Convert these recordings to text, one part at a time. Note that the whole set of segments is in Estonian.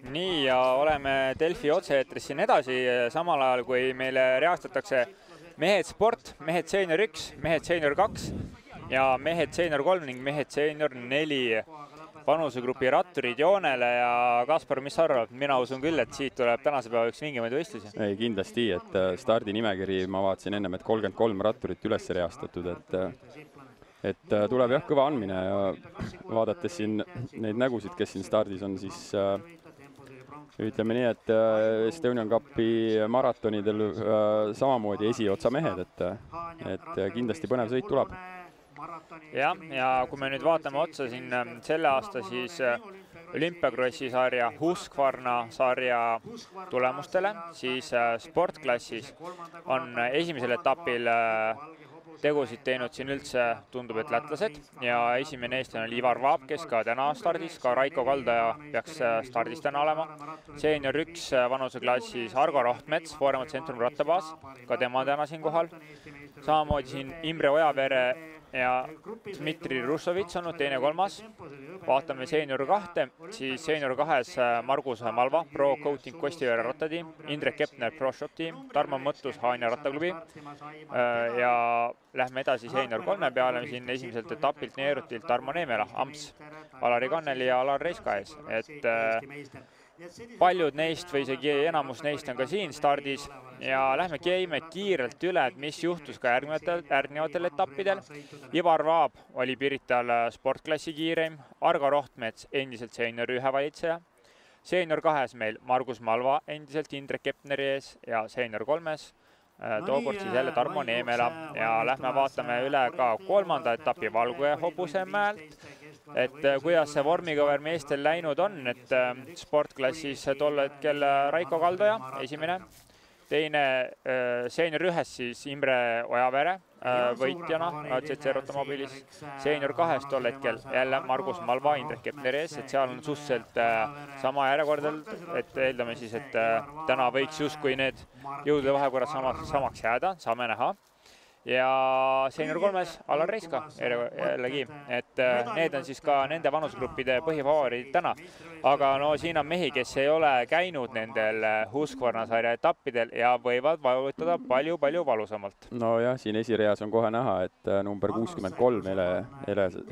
Nii, ja oleme Delfi otse-eetris siin edasi, samal ajal kui meile reastatakse mehed sport, mehed seenior 1, mehed seenior 2 ja mehed seenior 3 ning mehed seenior 4 vanusegrupi ratturid joonele. Ja Kaspar, mis sa arvad? Mina usun küll, et siit tuleb tänase päeva üks vingimaid võistlusi. Ei, kindlasti, et stardinimekiri, ma vaatasin ennem, et 33 ratturit üles reastatud, et tuleb jah kõva andmine ja vaadates siin neid nägusid, kes siin stardis on, siis ütleme nii, et Estonian Cupi maratonidel samamoodi esiotsa mehed, et kindlasti põnev sõit tuleb. Ja kui me nüüd vaatame otsa siin selle aasta siis Olympiakrossi sarja, Husqvarna sarja tulemustele, siis sportklassis on esimesel etapil tegusid teinud siin üldse, tundub, et lätlased ja esimene eestlane oli Ivar Vaab, kes ka täna stardis, ka Raiko Kaldaja peaks stardis täna olema. Seenior 1 vanuseklassis Argo Rohtmets, Voorema Centrum rattabaas, ka tema täna siin kohal. Samamoodi siin Imre Ojavere ja Dmitri Russovits olnud teine kolmas. Vaatame seenior 2, siis seenior 2 Margus Malva, Pro Coating Kostiveere rattatiim, Indrek Kepner Pro Shop tiim, Tarmo Mõttus Haanja rattaklubi ja lähme edasi seenior 3 peale siin esimeselt etapilt Neerutilt Tarmo Neemela, Amps, Alari Kanneli ja Alar Reiska ees, et paljud neist või isegi enamus neist on ka siin stardis ja lähme käime kiirelt üle, et mis juhtus ka järgnevatel etappidel. Ivar Vaab oli Pirital sportklassi kiireim, Argo Rohtmets endiselt seenior 1 valitseja, seenior 2 meil Margus Malva endiselt Indrek Kepneri ees ja seenior 3 tookord siis jälle Tarmo Neemela ja lähme vaatame üle ka kolmanda etapi Valguja Hobusemäelt, et kuidas see vormikõver meestel läinud on, et sportklassis tol hetkel Raiko Kaldaja, esimene, teine seenior 1 siis Imre Ojavere võitjana CC Rotomobilis, seenior 2 tol hetkel jälle Margus Malva, Indrek Kepneri ees, et seal on suhteliselt sama järjekordel, et eeldame siis, et täna võiks justkui need jõudude vahekorrad samaks jääda, saame näha. Ja seenior 3 Alar Reiska jällegi, et need on siis ka nende vanusegruppide põhifavoriidid täna. Aga no siin on mehi, kes ei ole käinud nendel Husqvarna sarja etappidel ja võivad vajutada palju-palju valusamalt. No jah, siin esireas on kohe näha, et number 63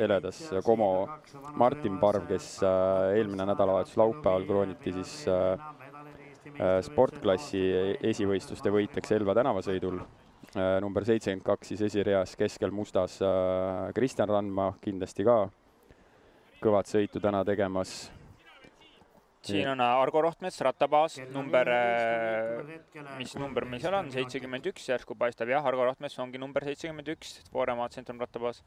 eledas Komo Martin Parv, kes eelmine nädalavahetus laupäeval krooniti siis sportklassi esivõistluste võitjaks Elva tänavasõidul. Number 72 siis esireas keskel mustas Kristjan Randma kindlasti ka kõvad sõitu täna tegemas. Siin on Argo Rohtmets, rattabaas, mis number meil seal on, 71 järsku paistab, jah, Argo Rohtmets ongi number 71, Voorema Centrum rattabaas.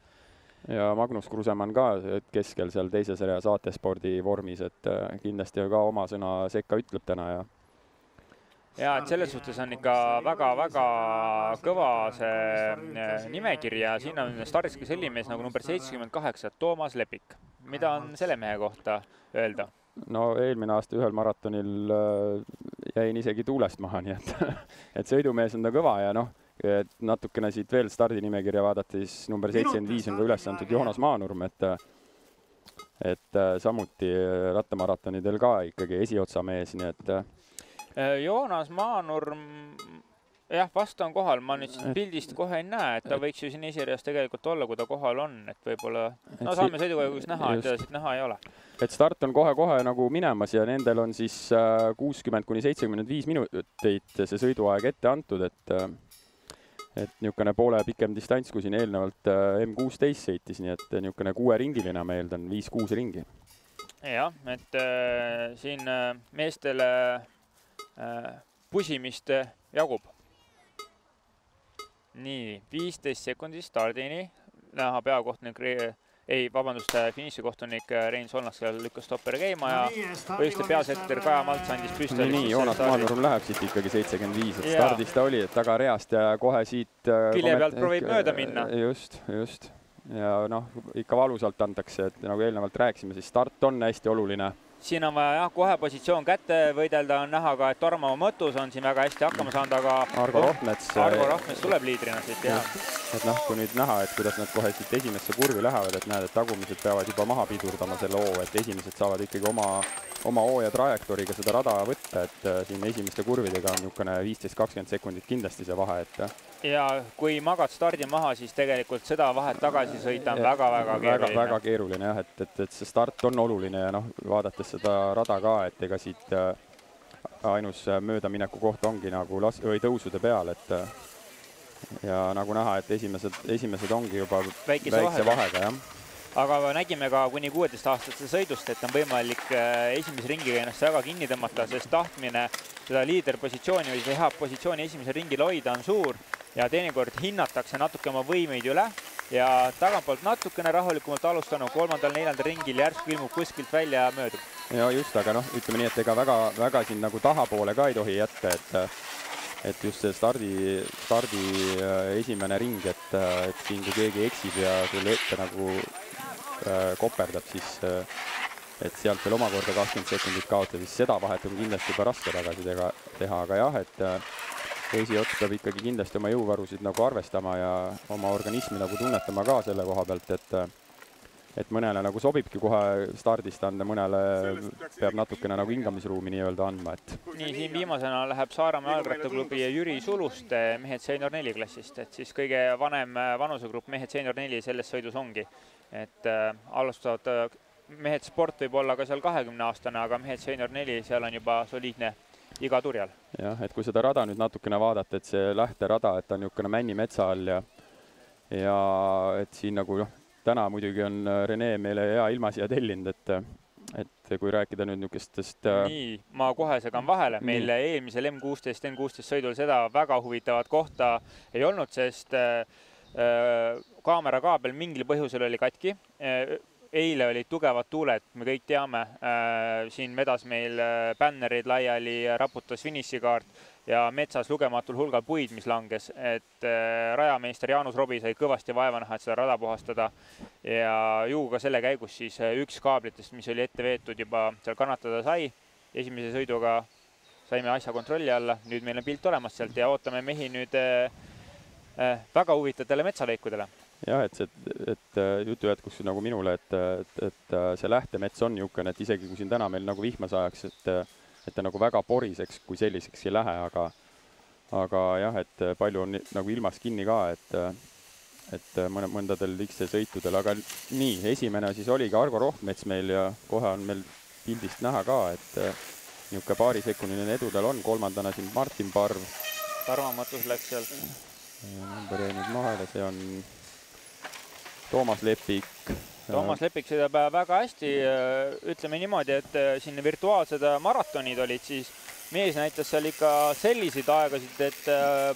Ja Magnus Krusemann ka keskel seal teises reas AT-spordi vormis, et kindlasti ka oma sõna sekka ütleb täna ja et selles suhtes on ikka väga-väga kõva see nimekiri ja siin on stardis ka selline mees nagu number 78, Toomas Lepik. Mida on selle mehe kohta öelda? No eelmine aasta ühel maratonil jäin isegi tuulest maha, nii et sõidumees on ta kõva ja natukene siit veel stardinimekirja vaadata, siis number 75 on ka üles antud Joonas Maanurm, et samuti rattamaratonidel ka ikkagi esiotsa mees, nii et Joonas Maanurm, jah, vastu on kohal, ma nüüd pildist kohe ei näe, et ta võiks ju siin esireas tegelikult olla, kui ta kohal on, et võib-olla, no saame sõidukäigus näha, et teda siit näha ei ole. Et start on kohe-kohe nagu minemas ja nendel on siis 60–75 minutit see sõiduaeg ette antud, et niisugune poole pikem distants, kui siin eelnevalt M16 sõitis, nii et niisugune 6-ringiline ma eeldan, 5-6 ringi. Jah, et siin meestele pusimist jagub. Nii, 15 sekundit stardini, näha peakohtunik, finišikohtunik Rein Solnas lükkas stopperi käima ja võistluste peasektor Kaja Malts andis püsti. Nii, Joonas Maanurm läheb siit ikkagi 75, et stardis ta oli, et tagareast ja kohe siit külje pealt proovib mööda minna. Just. Ja ikka valusalt antakse, et nagu eelnevalt rääkisime, siis start on hästi oluline. siin on vaja jah, kohe positsioon kätte võidelda, on näha ka, et Tormo Mõttus on siin väga hästi hakkama saanud, aga Argo Rohtmets tuleb liidrina siit, jah. Et kui nüüd näha, et kuidas nad kohe siit esimesse kurvi lähevad, et näed, et tagumised peavad juba maha pidurdama selle hoo, et esimesed saavad ikkagi oma hoo ja trajektooriga seda rada võtta, et siin esimeste kurvidega on niisugune 15-20 sekundit kindlasti see vahe, et ja kui magad stardi maha, siis tegelikult seda vahet tagasi sõita on väga-väga keeruline. Väga keeruline jah, et see start on oluline ja vaadates seda rada ka, et ega siit ainus möödamineku koht ongi nagu tõusude peal, et ja nagu näha, et esimesed ongi juba väikse vahega, jah. Aga nägime ka kuni 16-aastaste sõidust, et on võimalik esimese ringiga ennast väga kinni tõmmata, sest tahtmine seda liiderpositsiooni või see hea positsiooni esimesel ringil hoida on suur ja teinekord hinnatakse natuke oma võimeid üle ja tagantpoolt natukene rahulikumalt alustanud 3.-4. ringil järsku ilmub kuskilt välja ja möödub. Ja just, aga ütleme nii, et ega väga siin nagu tahapoole ka ei tohi jätta, et just see stardi esimene ring, et siin kui keegi eksib ja sulle ette nagu koperdab, siis et sealt veel omakorda 20 sekundit kaotada, siis seda vahet on kindlasti juba raske tagasi teha, aga jah, et esiots peab ikkagi kindlasti oma jõuvarusid nagu arvestama ja oma organismi nagu tunnetama ka selle koha pealt, et mõnele nagu sobibki kohe stardist anda, mõnele peab natukene nagu hingamisruumi nii-öelda andma, et nii, siin viimasena läheb Saaremaa jalgrattaklubi Jüri Suluste mehed senior 4 klassist, et siis kõige vanem vanusegrupp mehed senior 4 selles sõidus ongi, et alustavad mehed sport võib olla ka seal 20-aastane, aga mehed senior 4, seal on juba soliidne iga turjal. Jah, et kui seda rada nüüd natukene vaadata, et see lähterada, et on niisugune Männimetsa all ja et siin nagu täna muidugi on Rene meile hea ilma siia tellinud, et kui rääkida nüüd niisugustest nii, ma kohe segan vahele. Meil eelmisel M16 sõidul seda väga huvitavat kohta ei olnud, sest kaamerakaabel mingil põhjusel oli katki. Eile olid tugevad tuuled, me kõik teame, siin vedas meil bännerid laiali, raputas finišikaart ja metsas lugematul hulgal puid, mis langes, et rajameister Jaanus Robi sai kõvasti vaeva näha, et seda rada puhastada ja ju ka selle käigus siis üks kaablitest, mis oli ette veetud, juba seal kannatada sai. Esimese sõiduga saime asja kontrolli alla, nüüd meil on pilt olemas sealt ja ootame mehi nüüd väga huvitavatele metsalõikudele. Jah, et jutu jätkuks nagu minule, et see lähtemets on niisugune, et isegi kui siin täna meil nagu vihma sajaks, et ta nagu väga poriseks kui selliseks ei lähe, aga jah, et palju on nagu ilmas kinni ka, et mõndadel liigse sõitudel, aga nii, esimene siis oligi Argo Rohtmets meil ja kohe on meil pildist näha ka, et niisugune paarisekundiline edu tal on, kolmandana siin Martin Parv. Tarmo Mõttus läks sealt. Number jäi nüüd mahele, see on Toomas Lepik. Toomas Lepik sõidab väga hästi, ütleme niimoodi, et siin virtuaalsed maratonid olid, siis mees näitas seal ikka selliseid aegasid, et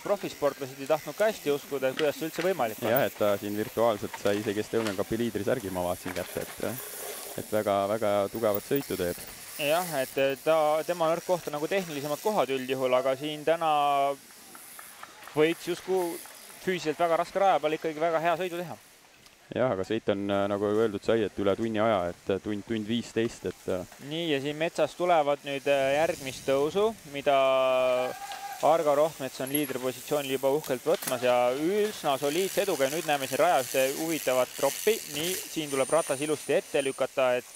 profisportlased ei tahtnud ka hästi uskuda, et kuidas see üldse võimalik on. Jah, et ta siin virtuaalselt sai isegi Estonian Cupi liidrisärgi, ma vaatasin kätte, et väga tugevat sõitu teeb. Jah, et tema nõrk koht on nagu tehnilisemad kohad üldjuhul, aga siin täna võiks justkui füüsiliselt väga raske raja peal ikkagi väga hea sõidu teha. Jah, aga sõit on, nagu öeldud sai, et üle tunni aja, et tund 15, et nii, ja siin metsas tulevad nüüd järgmist tõusu, mida Argo Rohtmets on liidripositsioonil juba uhkelt võtmas ja üsna soliidse eduga ja nüüd näeme siin raja ühte huvitavat troppi. Nii, siin tuleb ratas ilusti ette lükata, et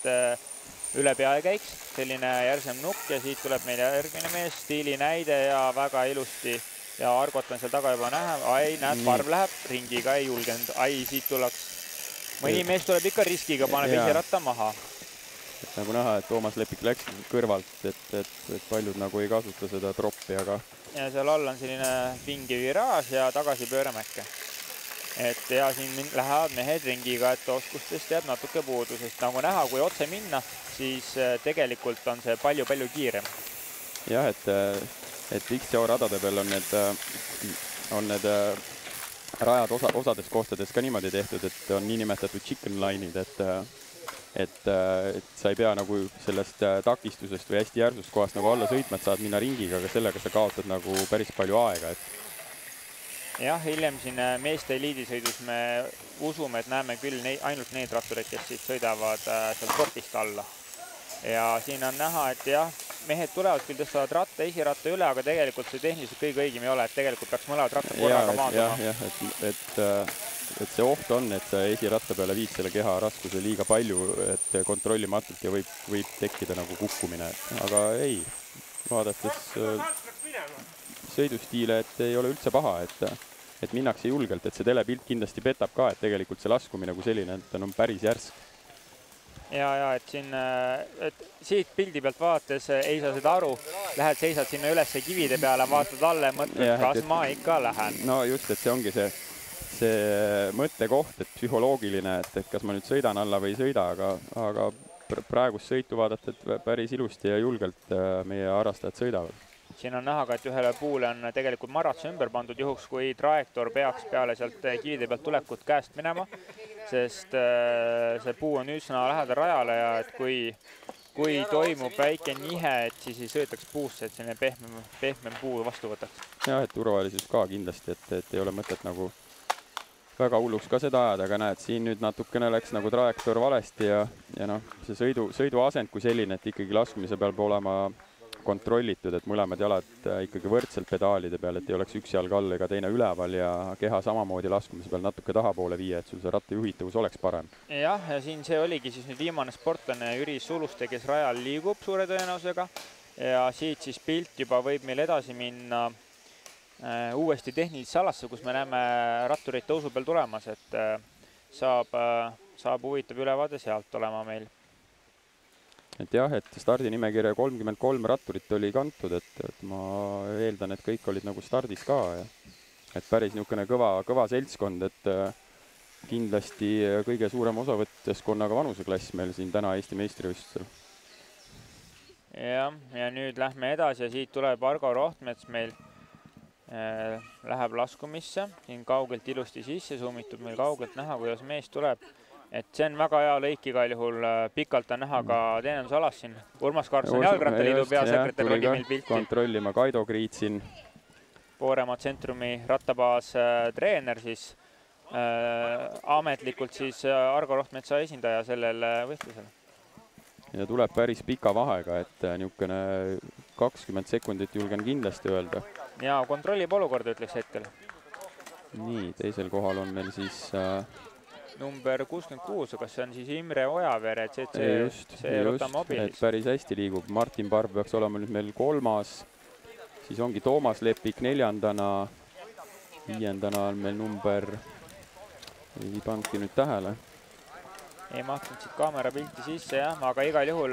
üle pea ei käiks. Selline järsem nukk ja siit tuleb meil järgmine mees, stiili näide ja väga ilusti. Ja Argot on seal taga juba näha. Ai, näed, Parv läheb ringiga, ei julgenud. Ai, siit tuleks. Mõni mees tuleb ikka riskiga, paneb ise ratta maha. Nagu näha, et Toomas Lepik läks kõrvalt, et paljud nagu ei kasuta seda troppi, aga ja seal all on selline vingi viraaž ja tagasi pööramäkke. Et ja siin lähevad mehed ringiga, et oskustest jääb natuke puudu, sest nagu näha, kui otse minna, siis tegelikult on see palju-palju kiirem. Jah, et XCO radade peal on need rajad osades kohtades ka niimoodi tehtud, et on niinimetatud chicken line'id, et sa ei pea nagu sellest takistusest või hästi järsust kohast nagu alla sõitma, et saad minna ringiga, aga sellega sa kaotad nagu päris palju aega. Jah, hiljem siin meeste eliidisõidus me usume, et näeme küll ainult neid rattureid, kes siit sõidavad seal sportist alla. ja siin on näha, et jah, mehed tulevad küll, tõstavad ratta, esiratta üle, aga tegelikult see tehniliselt kõige õigem ei ole, et tegelikult peaks mõlemad rattad korraga maanduma. Et see oht on, et sa esiratta peale viid selle keha raskuse liiga palju, et kontrollimatult ja võib tekkida nagu kukkumine, aga ei, vaadates sõidustiile, et ei ole üldse paha, et minnakse julgelt, et see telepilt kindlasti petab ka, et tegelikult see laskumine kui selline, et on päris järsk. Ja et siin, et siit pildi pealt vaadates ei saa seda aru, lähed seisad sinna üles kivide peale, vaatad alle, mõtled, kas ma ikka lähen. No just, et see ongi see mõttekoht, et psühholoogiline, et kas ma nüüd sõidan alla või ei sõida, aga praegust sõitu vaadata, et päris ilusti ja julgelt meie harrastajad sõidavad. Siin on näha ka, et ühele puule on tegelikult maraton ümber pandud juhuks, kui trajektoor peaks peale sealt kivide pealt tulekut käest minema, sest see puu on üsna lähedal rajale ja et kui toimub väike nihe, et siis ei sõidaks puusse, et selline pehmem puu vastu võtaks. Jah, et turvalisus ka kindlasti, et ei ole mõtet nagu väga hulluks ka seda ajada, aga näed, siin nüüd natukene läks nagu trajektoor valesti ja noh, see sõiduasend kui selline, et ikkagi laskumise peal peab olema kontrollitud, et mõlemad jalad ikkagi võrdselt pedaalide peal, et ei oleks üks jalg all ega teine üleval ja keha samamoodi laskumise peal natuke tahapoole viia, et sul see ratta juhitavus oleks parem. Jah, ja siin see oligi siis nüüd viimane sportlane Jüri Suluste, kes rajal liigub suure tõenäosusega ja siit siis pilt juba võib meil edasi minna uuesti tehnilisse alasse, kus me näeme rattureid tõusu peal tulemas, et saab huvitav ülevaade sealt olema meil. Et jah, et stardinimekirja 33 ratturit oli kantud, et ma eeldan, et kõik olid nagu stardis ka ja et päris niisugune kõva seltskond, et kindlasti kõige suurem osavõtteskonnaga vanuseklass meil siin täna Eesti meistrivõistlustel. Ja nüüd lähme edasi ja siit tuleb Argo Rohtmets meil läheb laskumisse, siin kaugelt ilusti sisse summitud, meil kaugelt näha, kuidas mees tuleb. Et see on väga hea lõik igal juhul, pikalt on näha ka teenindusalas siin. Urmas Karlsson, Jalgrattaliidu peasekretär, oli meil pilti. Kontrollima Kaido Kriit siin. Pooremaa tsentrumi rattabaas treener siis, ametlikult siis Argo Rohtmetsa esindaja sellel võistlusel. Ja tuleb päris pika vahega, et niisugune 20 sekundit julgen kindlasti öelda. Ja kontrollib olukorda, ütleks hetkel. Nii, teisel kohal on meil siis number 66, kas see on siis Imre Ojavere, et just, et päris hästi liigub. Martin Parv peaks olema nüüd meil 3. Siis ongi Toomas Lepik 4. 5. on meil number, ei pannudki nüüd tähele. Ei mahtunud siit kaamera pilti sisse, jah, aga igal juhul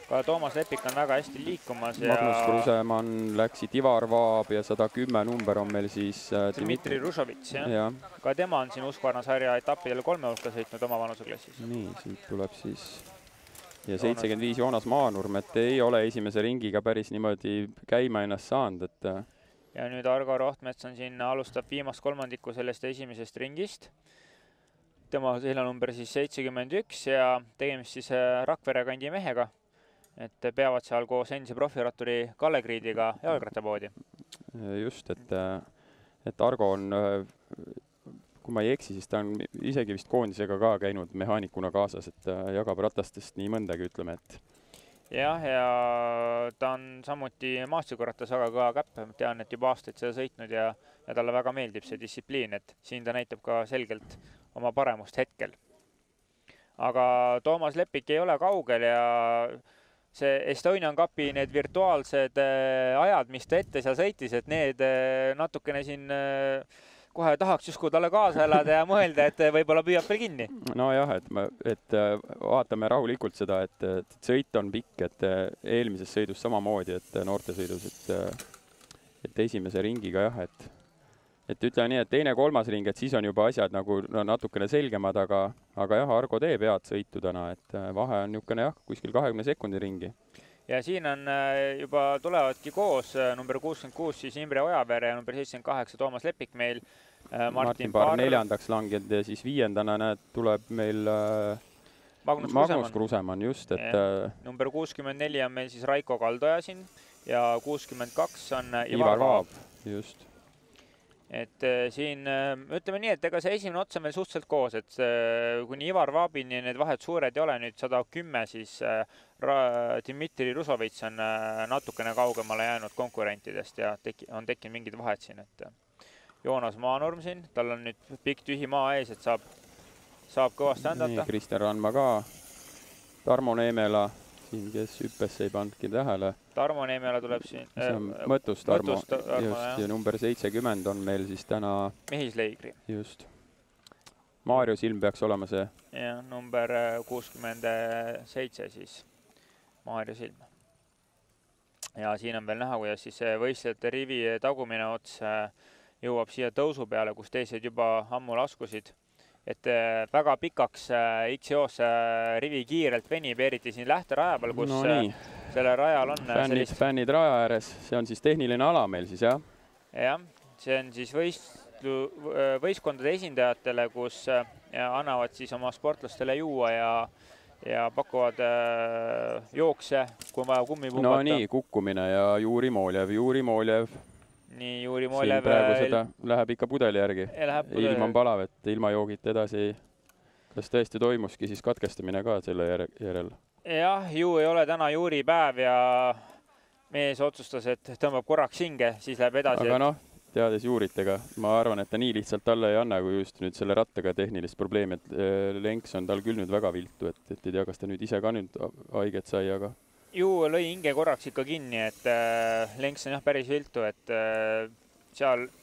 ka Toomas Lepik on väga hästi liikumas. Magnus Krusemann läks siit Ivar Vaab ja 110 number on meil siis Dmitri Rušovits, jah. Ka tema on siin Husqvarna sarja etappidel 3 hulka sõitnud oma vanuseklassis. Nii, siit tuleb siis ja 75 Joonas Maanurm, et ei ole esimese ringiga päris niimoodi käima ennast saanud. Ja nüüd Argo Rohtmets on siin, alustab viimast kolmandikku sellest esimesest ringist. Tema seljanumber siis 71 ja tegemist siis Rakvere kandi mehega, et peavad seal koos endise profiratturi Kalle Kriidiga jalgrattapoodi. Just, et Argo on, kui ma ei eksi, siis ta on isegi vist koondisega ka käinud mehaanikuna kaasas, et jagab ratastest nii mõndagi, ütleme, et jah, ja ta on samuti maastikurattas väga kõva käpp, tean, et juba aastaid seda sõitnud ja talle väga meeldib see distsipliin, et siin ta näitab ka selgelt oma paremust hetkel. Aga Toomas Lepik ei ole kaugel ja see Estonian Cupi need virtuaalsed ajad, mis ta ette seal sõitis, et need natukene siin kohe tahaks justkui talle kaasa elada ja mõelda, et võib-olla püüab veel kinni. No jah, et vaatame rahulikult seda, et sõit on pikk, et eelmises sõidus samamoodi, et noortesõidus, et esimese ringiga jah, et ütleme nii, et teine, kolmas ring, et siis on juba asjad nagu natukene selgemad, aga jah, Argo teeb head sõitu täna, et vahe on niisugune jah, kuskil 20 sekundi ringi. Ja siin on juba tulevadki koos number 66 siis Imre Ojavere ja number 78 Toomas Lepik meil. Martin Parv 4. langenud ja siis 5. näed tuleb meil Magnus Krusemann, just, et number 64 on meil siis Raiko Kaldoja siin ja 62 on Ivar Vaab, just. et siin ütleme nii, et ega see esimene ots on veel suhteliselt koos, et kuni Ivar Vaabini need vahed suured ei ole, nüüd 110, siis Dmitri Rusovits on natukene kaugemale jäänud konkurentidest ja on tekkinud mingid vahed siin, et Joonas Maanurm siin, tal on nüüd pikk tühi maa ees, et saab kõvasti andata. Kristjan Randma ka, Tarmo Neemela, siin, kes hüppesse ei pandki tähele. Tarmo Neemela tuleb siin. See on Mõttus Tarmo, just, ja number 70 on meil siis täna Mehis Leigri. Just. Maarjo Silm peaks olema see. Ja, number 67 siis Maarjo Silm. Ja siin on veel näha, kuidas siis võistlejate rivi tagumine ots jõuab siia tõusu peale, kus teised juba ammu laskusid. Et väga pikaks X-joos rivi kiirelt venib, eriti siin lähteraja peal, kus selle rajal on fännid raja ääres, see on siis tehniline ala meil siis, jah? Jah, see on siis võistkondade esindajatele, kus annavad siis oma sportlastele juua ja pakuvad jookse, kui vaja kummi pumbata. No nii, kukkumine ja Juuri Mooljev. Nii Juuri Mooljev. Siin praegu seda läheb ikka pudeli järgi. Ilma palav, et ilma joogit edasi. Kas tõesti toimuski siis katkestamine ka selle järel? Jah, ju ei ole täna Juuri päev ja mees otsustas, et tõmbab korraks hinge, siis läheb edasi. Aga noh, teades Juuritega, ma arvan, et ta nii lihtsalt talle ei anna, kui just nüüd selle rattaga tehnilist probleemi, et lenks on tal küll nüüd väga viltu, et ei tea, kas ta nüüd ise ka nüüd haiget sai, aga ju lõi hinge korraks ikka kinni, et lenks on jah päris viltu, et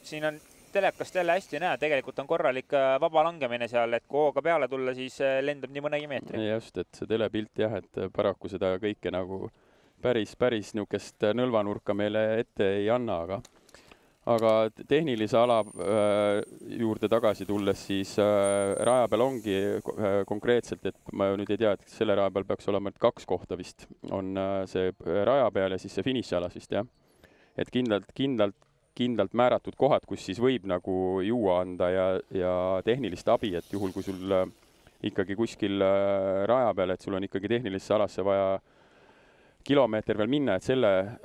siin on telekast jälle hästi näha, tegelikult on korralik vaba langemine seal, et kui hooga peale tulla, siis lendab nii mõnegi meetri. Just, et see telepilt jah, et paraku seda kõike nagu päris niisugust nõlvanurka meile ette ei anna, aga tehnilise ala juurde tagasi tulles, siis raja peal ongi konkreetselt, et ma nüüd ei tea, et selle raja peal peaks olema 2 kohta vist, on see raja peal ja siis see finišialas vist, jah. Et kindlalt määratud kohad, kus siis võib nagu juua anda ja tehnilist abi, et juhul, kui sul ikkagi kuskil raja peal, et sul on ikkagi tehnilisse alasse vaja kilomeeter veel minna, et selle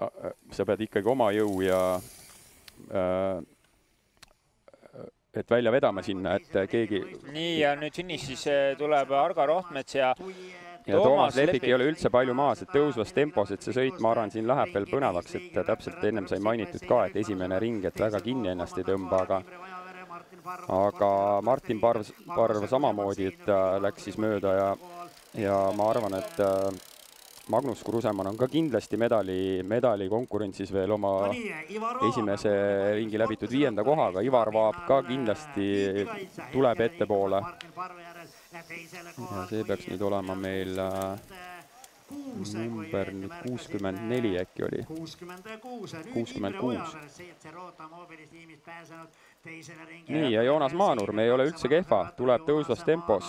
sa pead ikkagi oma jõu ja et välja vedama sinna, et keegi... Nii, ja nüüd finišis tuleb Argo Rohtmets ja Toomas Lepik ei ole üldse palju maas, et tõusvas tempos, et see sõit, ma arvan, siin läheb veel põnevaks, et täpselt ennem sai mainitud ka, et esimene ring, et väga kinni ennast ei tõmba, aga Martin Parv samamoodi, et läks siis mööda ja ma arvan, et Magnus Krusemann on ka kindlasti medali konkurentsis veel oma esimese ringi läbitud 5. kohaga. Ivar Vaab ka kindlasti tuleb ettepoole. Ja see peaks nüüd olema meil number nüüd 64 äkki oli. 66. Nii, ja Joonas Maanurm ei ole üldse kehva, tuleb tõusvas tempos.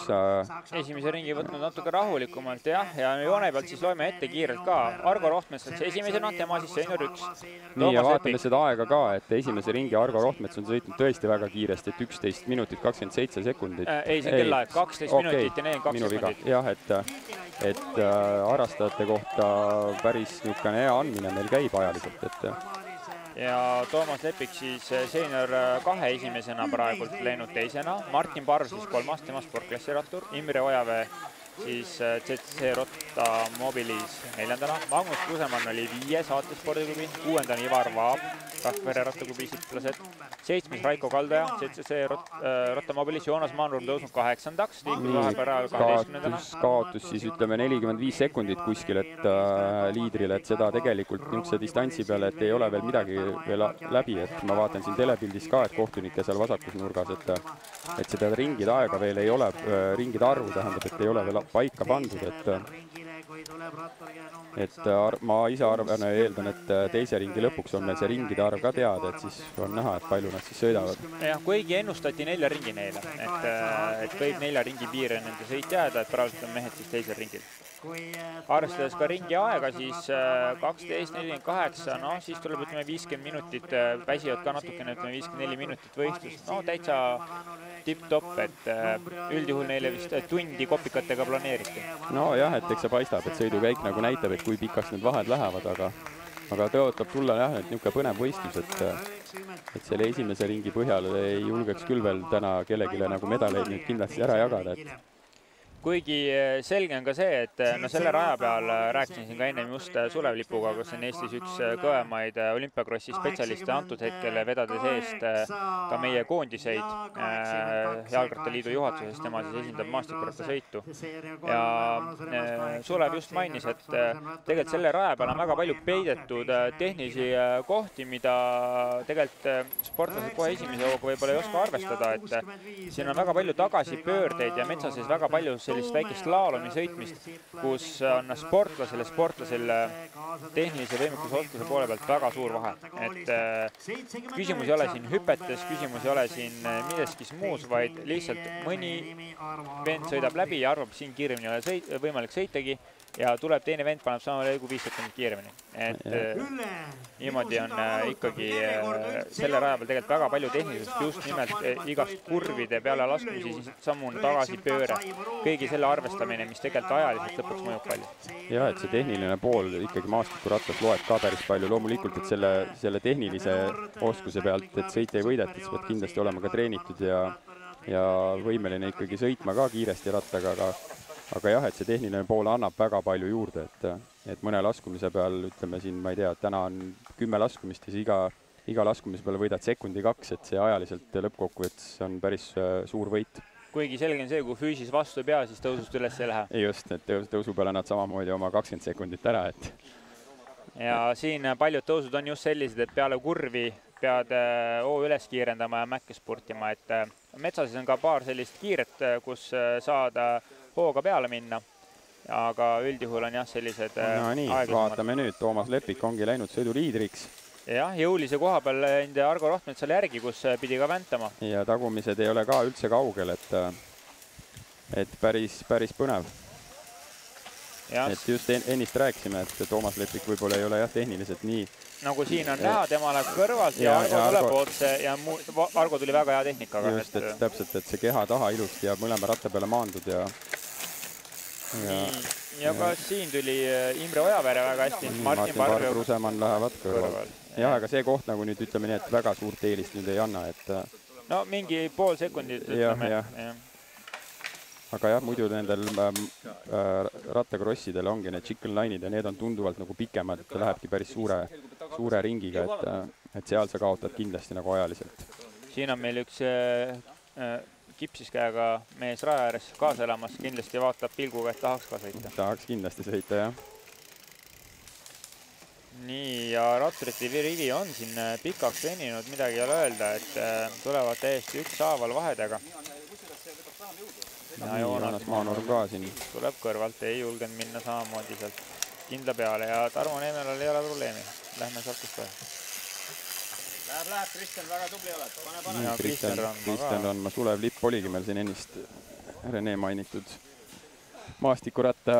Esimese ringi võtnud natuke rahulikumalt, jah, ja joone pealt siis loeme ette kiirelt ka. Argo Rohtmets on see esimesena, tema siis senior 1. Nii, ja vaatame seda aega ka, et esimese ringi Argo Rohtmets on sõitnud tõesti väga kiiresti, et 11 minutit 27 sekundit. Ei, see kellaeg, 12 minutit ja 42 sekundit. Jah, et harrastajate kohta päris niisugune hea andmine meil käib ajaliselt, et ja Toomas Lepik siis senior 2 esimesena praegult läinud teisena, Martin Parv siis 3, tema sportklassi rattur, Imre Ojavee siis ZC Rotta Mobilis 4. Magnus Krusemann oli 5 saatespordiklubi, 6. Ivar Vaab, Rakvere rattaklubi siitlased, 7. Raiko Kaldaja, ZC Rotta Mobilis, Joonas Maanurm tõusnud 8. Kaotus siis ütleme 45 sekundit kuskil, et liidrile, et seda tegelikult niisuguse distantsi peale, et ei ole veel midagi veel läbi, et ma vaatan siin telepildis ka, et kohtunike seal vasakus nurgas, et seda ringide aega veel ei ole, ringide arvu tähendab, et ei ole veel paika pandud, et ma ise arvan ja eeldan, et teise ringi lõpuks on meil see ringide arv ka teada, et siis on näha, et palju nad siis sõidavad. Jah, kuigi ennustati 4 ringi neile, et võib 4 ringi piire nende sõit jääda, et praegu on mehed siis teisel ringil. Arvestades ka ringi aega, siis 12.48, no siis tuleb, ütleme, 50 minutit, väsivad ka natukene, ütleme, 54 minutit võistlust. No täitsa tipp-topp, et üldjuhul neile vist tundi kopikatega planeeriti. No jah, et eks see paistab, et sõidukäik nagu näitab, et kui pikaks need vahed lähevad, aga tõotab tulla jah, et niisugune põnev võistlus, et et selle esimese ringi põhjal ei julgeks küll veel täna kellelegi nagu medaleid nüüd kindlasti ära jagada, et kuigi selge on ka see, et no selle raja peal rääkisin siin ka ennem just Sulev Lipuga, kus on Eestis üks kõvemaid olümpiakrossi spetsialiste antud hetkel, vedades eest ka meie koondiseid Jalgrattaliidu juhatusest, tema siis esindab maastikurattasõitu. Ja Sulev just mainis, et tegelikult selle raja peal on väga palju peidetud tehnilisi kohti, mida tegelikult sportlased kohe esimese hooga võib-olla ei oska arvestada, et siin on väga palju tagasipöördeid ja metsa sees väga palju sellist väikest laalomi sõitmist, kus on sportlasel tehnilise võimekuse oskuse poole pealt väga suur vahe. Et küsimus ei ole siin hüpetes, küsimus ei ole siin milleski muus, vaid lihtsalt mõni vend sõidab läbi ja arvab, siin kiiremini ei ole võimalik sõitagi ja tuleb teine vend, paneb sama lõigu 5 sekundit kiiremini. Et niimoodi on ikkagi selle raja peal tegelikult väga palju tehnilisest, just nimelt igast kurvide peale laskumisi, siis sammune tagasipööre, kõigi selle arvestamine, mis tegelikult ajaliselt lõpuks mõjub palju. Ja, et see tehniline pool ikkagi maastikurattas loeb ka päris palju. Loomulikult, et selle tehnilise oskuse pealt, et sõitja ei võideta, siis pead kindlasti olema ka treenitud ja võimeline ikkagi sõitma ka kiiresti rattaga, aga jah, et see tehniline pool annab väga palju juurde, et mõne laskumise peal, ütleme siin, ma ei tea, täna on 10 laskumist ja siis iga laskumise peale võidad sekundi 2, et see ajaliselt lõppkokkuvõttes on päris suur võit. Kuigi selge on see, kui füüsis vastu ei pea, siis tõusust üles ei lähe. Just, et tõusu peale nad samamoodi oma 20 sekundit ära, et ja siin paljud tõusud on just sellised, et peale kurvi pead hoo üles kiirendama ja mäkke spurtima, et metsases on ka paar sellist kiiret, kus saada hooga peale minna, aga üldjuhul on jah sellised no nii, vaatame nüüd, Toomas Lepik ongi läinud sõiduliidriks. Jah, jõulise koha peal läinud Argo Rohtmets seal järgi, kus pidi ka väntama. Ja tagumised ei ole ka üldse kaugel, et päris põnev. Et just ennist rääkisime, et Toomas Lepik võib-olla ei ole jah tehniliselt nii. Nagu siin on näha, tema läheb kõrvalt ja Argo tuleb otse ja Argo tuli väga hea tehnikaga. Just, et täpselt, et see keha taha ilusti ja mõlema ratta peale maandud ja ka siin tuli Imre Ojavere väga hästi. Martin Parg ja Rusemann lähevad kõrval. Jah, aga see koht nagu nüüd ütleme nii, et väga suurt eelist nüüd ei anna, et no mingi pool sekundit ütleme. Aga jah, muidu nendel rattakrossidel ongi need chicken line'id ja need on tunduvalt nagu pikemad, et ta lähebki päris suure ringiga, et seal sa kaotad kindlasti nagu ajaliselt. Siin on meil üks kipsis käega mees raja ääres kaasa elamas, kindlasti vaatab pilguga, et tahaks ka sõita. Tahaks kindlasti sõita, jah. Nii, ja ratturite rivi on siin pikaks veninud, midagi ei ole öelda, et tulevad täiesti ükshaaval vahedega. Ja Joonas Maanurm ka siin. Tuleb kõrvalt, ei julgenud minna samamoodi sealt kindla peale ja Tarmo Neemelal ei ole probleemi. Lähme salkust peale. Läheb, Kristjan, väga tubli oled. Pane. Kristjan Randma, Sulev Lipp oligi meil siin ennist Rene mainitud maastikuratta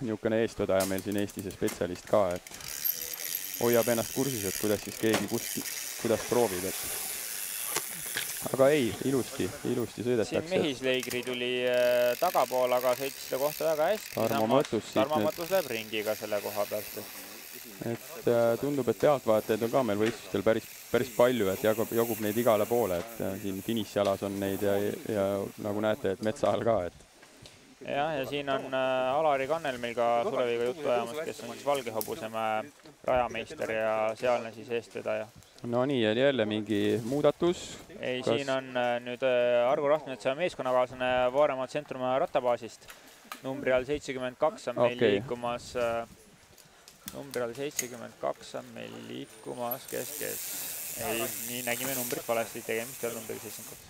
niisugune eestvedaja meil siin Eestis ja spetsialist ka, et hoiab ennast kursis, et kuidas siis keegi kuidas proovib, aga ei, ilusti sõidetakse. Siin Mehisleigri tuli tagapool, aga sõitis seda kohta väga hästi. Tarmo Mõttus läheb ringiga selle koha pealt. Et tundub, et pealtvaatajaid on ka meil võistlustel päris palju, et jagub neid igale poole, et siin finišialas on neid ja nagu näete, et metsa all ka. Jah, ja siin on Alari Kannel meil ka Suleviga juttu ajamas, kes on siis Valgehobusemäe rajameister ja sealne siis eestvedaja. No nii, jälle mingi muudatus? Ei, siin on nüüd Argo Rohtmetsa meeskonnakaaslane Vaaremaa Tsentrum rattabaasist. Numbri all 72 on meil liikumas. Numbri all 72 on meil liikumas kes. Ei, nii nägime numbrit valesti, tegemist ei ole numbriga 72.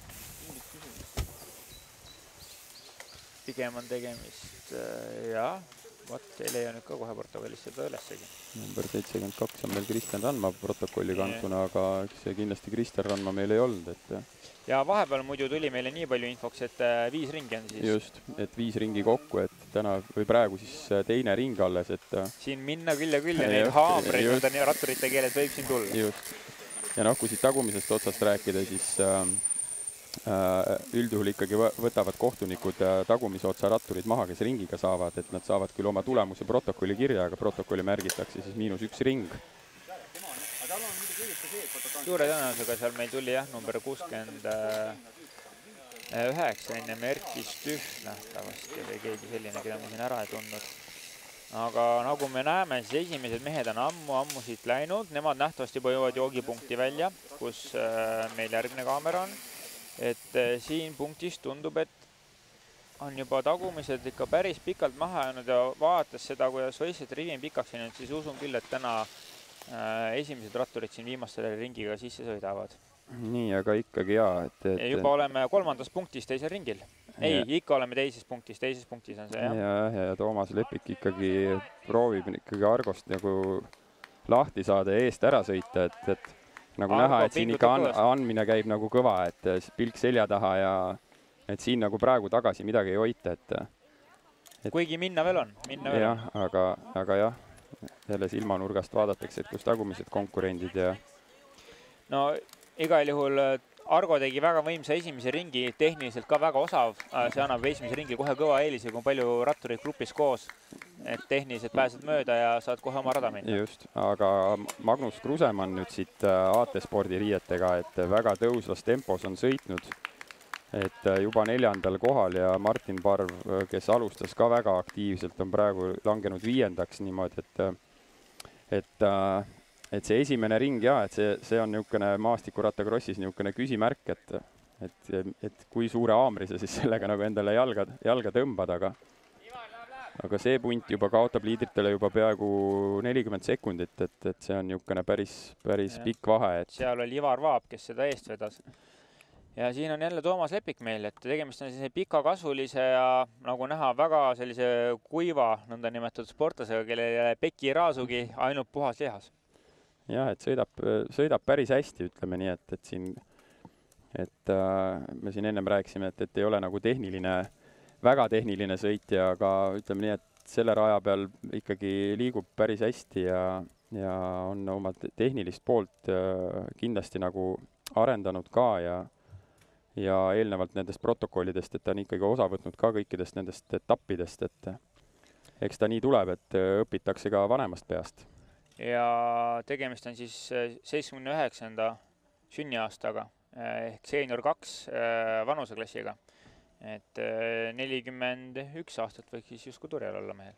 Pigem on tegemist, jah, ei leia nüüd ka kohe protokollis seda ülessegi. Number 72 on meil Kristjan Randma protokolli kantuna, aga see kindlasti Kristjan Randma meil ei olnud. Ja vahepeal muidu tuli meile nii palju infoks, et 5 ringi on siis. Just, et 5 ringi kokku, et täna või praegu siis teine ring alles, et siin minna küll ja neid haamreid, ratturite keeles võib siin tulla. Just. Ja kui siit tagumisest otsast rääkida, siis üldjuhul ikkagi võtavad kohtunikud tagumise otsa ratturid maha, kes ringiga saavad, et nad saavad küll oma tulemuse protokolli kirja, aga protokolli märgitakse siis -1 ring. suure tõenäosusega seal meil tuli jah, number 69 ennem Erkis Tühn nähtavasti või keegi selline, keda ma siin ära ei tundnud. Aga nagu me näeme, siis esimesed mehed on ammu siit läinud. Nemad nähtavasti juba jõuavad joogipunkti välja, kus meil järgmine kaamera on. Et siin punktis tundub, et on juba tagumised ikka päris pikalt maha jäänud ja vaadates seda, kuidas võistlused rivi on pikaks jäänud, siis usun küll, et täna esimesed ratturid siin viimastele ringiga sisse sõidavad. Nii, aga ikkagi jaa. Juba oleme 3. punktis teisel ringil. Ei, ikka oleme teises punktis on see, jah. Ja Toomas Lepik ikkagi proovib ikkagi Argost nagu lahti saada ja eest ära sõita, et nagu näha, et siin ikka andmine käib nagu kõva, et pilk selja taha ja et siin nagu praegu tagasi midagi ei hoita, et kuigi minna veel on. Jah, aga jah, jälle silmanurgast vaadatakse, et kus tagumised konkurendid ja no igal juhul Argo tegi väga võimsa esimese ringi, tehniliselt ka väga osav. See annab esimese ringi kohe kõva eelise, kui palju ratturid grupis koos, et tehniliselt pääsed mööda ja saad kohe oma rada minna. Just, aga Magnus Krusemann nüüd siit AT Spordi riietega, et väga tõusvas tempos on sõitnud, et juba 4. kohal ja Martin Parv, kes alustas ka väga aktiivselt, on praegu langenud 5. niimoodi, et see esimene ring ja, et see on niisugune maastikurattakrossis niisugune küsimärk, et kui suure aamri sa siis sellega nagu endale jalga tõmbad, aga see punt juba kaotab liidritele juba peaaegu 40 sekundit, et see on niisugune päris pikk vahe. Seal oli Ivar Vaab, kes seda eest vedas. Ja siin on jälle Toomas Lepik meil, et tegemist on sellise pikakasvulise ja nagu näha väga sellise kuiva nõnda nimetatud sportlasega, kellele peki raasugi ainult puhas lihas. Jah, et sõidab päris hästi, ütleme nii, et siin, et me siin ennem rääkisime, et ei ole nagu väga tehniline sõitja, aga ütleme nii, et selle raja peal ikkagi liigub päris hästi ja on oma tehnilist poolt kindlasti nagu arendanud ka ja eelnevalt nendest protokollidest, et ta on ikkagi osa võtnud ka kõikidest nendest etappidest, et eks ta nii tuleb, et õpitakse ka vanemast peast. Ja tegemist on siis 79. sünniaastaga ehk seenior 2 vanuseklassiga. Et 41 aastat võiks siis justkui turjal olla mehel.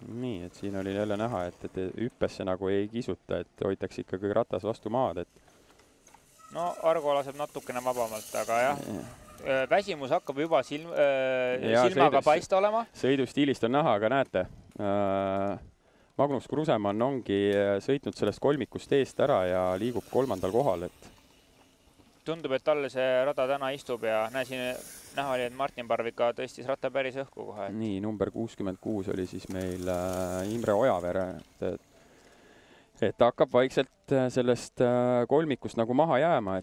Nii, et siin oli jälle näha, et hüppesse nagu ei kisuta, et hoitakse ikkagi ratas vastu maad. No Argo laseb natukene vabamalt, aga jah, väsimus hakkab juba silmaga paista olema. Sõidustiilist on näha, aga näete, Magnus Krusemann ongi sõitnud sellest kolmikust eest ära ja liigub 3. kohal. Tundub, et talle see rada täna istub ja näha oli, et Martin Parvika tõstis ratta päris õhku kohe. Nii, number 66 oli siis meil Imre Ojavere, et hakkab vaikselt sellest kolmikust nagu maha jääma.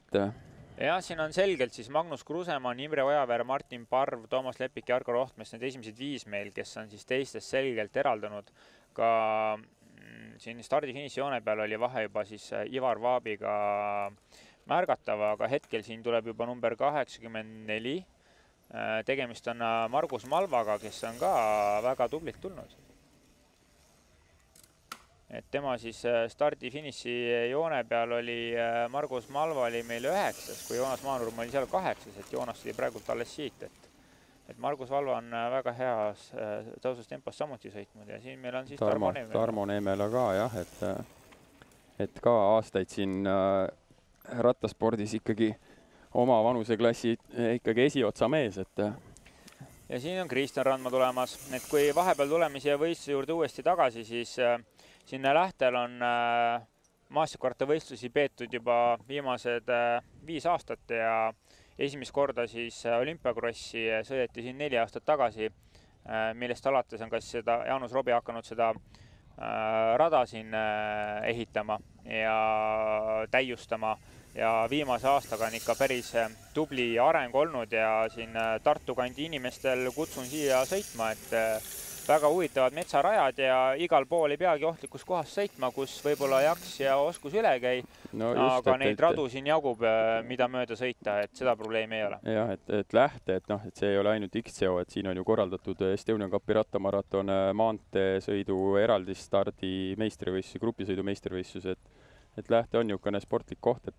Jah, siin on selgelt siis Magnus Krusemann, Imre Ojavere, Martin Parv, Toomas Lepik ja Argo Rohtmets, need esimesed 5 meil, kes on siis teistest selgelt eraldunud. Ka siin stardi-finiši joone peal oli vahe juba siis Ivar Vaabiga märgatava, aga hetkel siin tuleb juba number 84. Tegemist on Margus Malvaga, kes on ka väga tublilt tulnud. Et tema siis stardi-finiši joone peal oli, Margus Malva oli meil 9, kui Joonas Maanurm oli seal 8, et Joonas oli praegult alles siit, et Margus Valva on väga heas tõusustempos samuti sõitnud ja siin meil on siis Tarmo Neemela ka jah, et ka aastaid siin rattaspordis ikkagi oma vanuseklassi ikkagi esiotsa mees. Ja siin on Kristjan Randma tulemas, et kui vahepeal tuleme siia võistluse juurde uuesti tagasi, siis sinna lähtel on maastikurattavõistlusi peetud juba viimased 5 aastat ja esimest korda siis olümpiakrossi sõideti siin 4 aastat tagasi, millest alates on kas seda Jaanus Robi hakanud seda rada siin ehitama ja täiustama ja viimase aastaga on ikka päris tubli areng olnud ja siin Tartu kandi inimestel kutsun siia sõitma, et väga huvitavad metsarajad ja igal pool ei peagi ohtlikus kohas sõitma, kus võib-olla jaks ja oskus üle käi, aga neid radu siin jagub, mida mööda sõita, et seda probleemi ei ole. Jah, et see ei ole ainult XCO, et siin on ju korraldatud Estonian Cupi rattamaraton, maanteesõidu eraldisstardi meistrivõistlus, grupisõidu meistrivõistlus, et Lähte on niisugune sportlik koht, et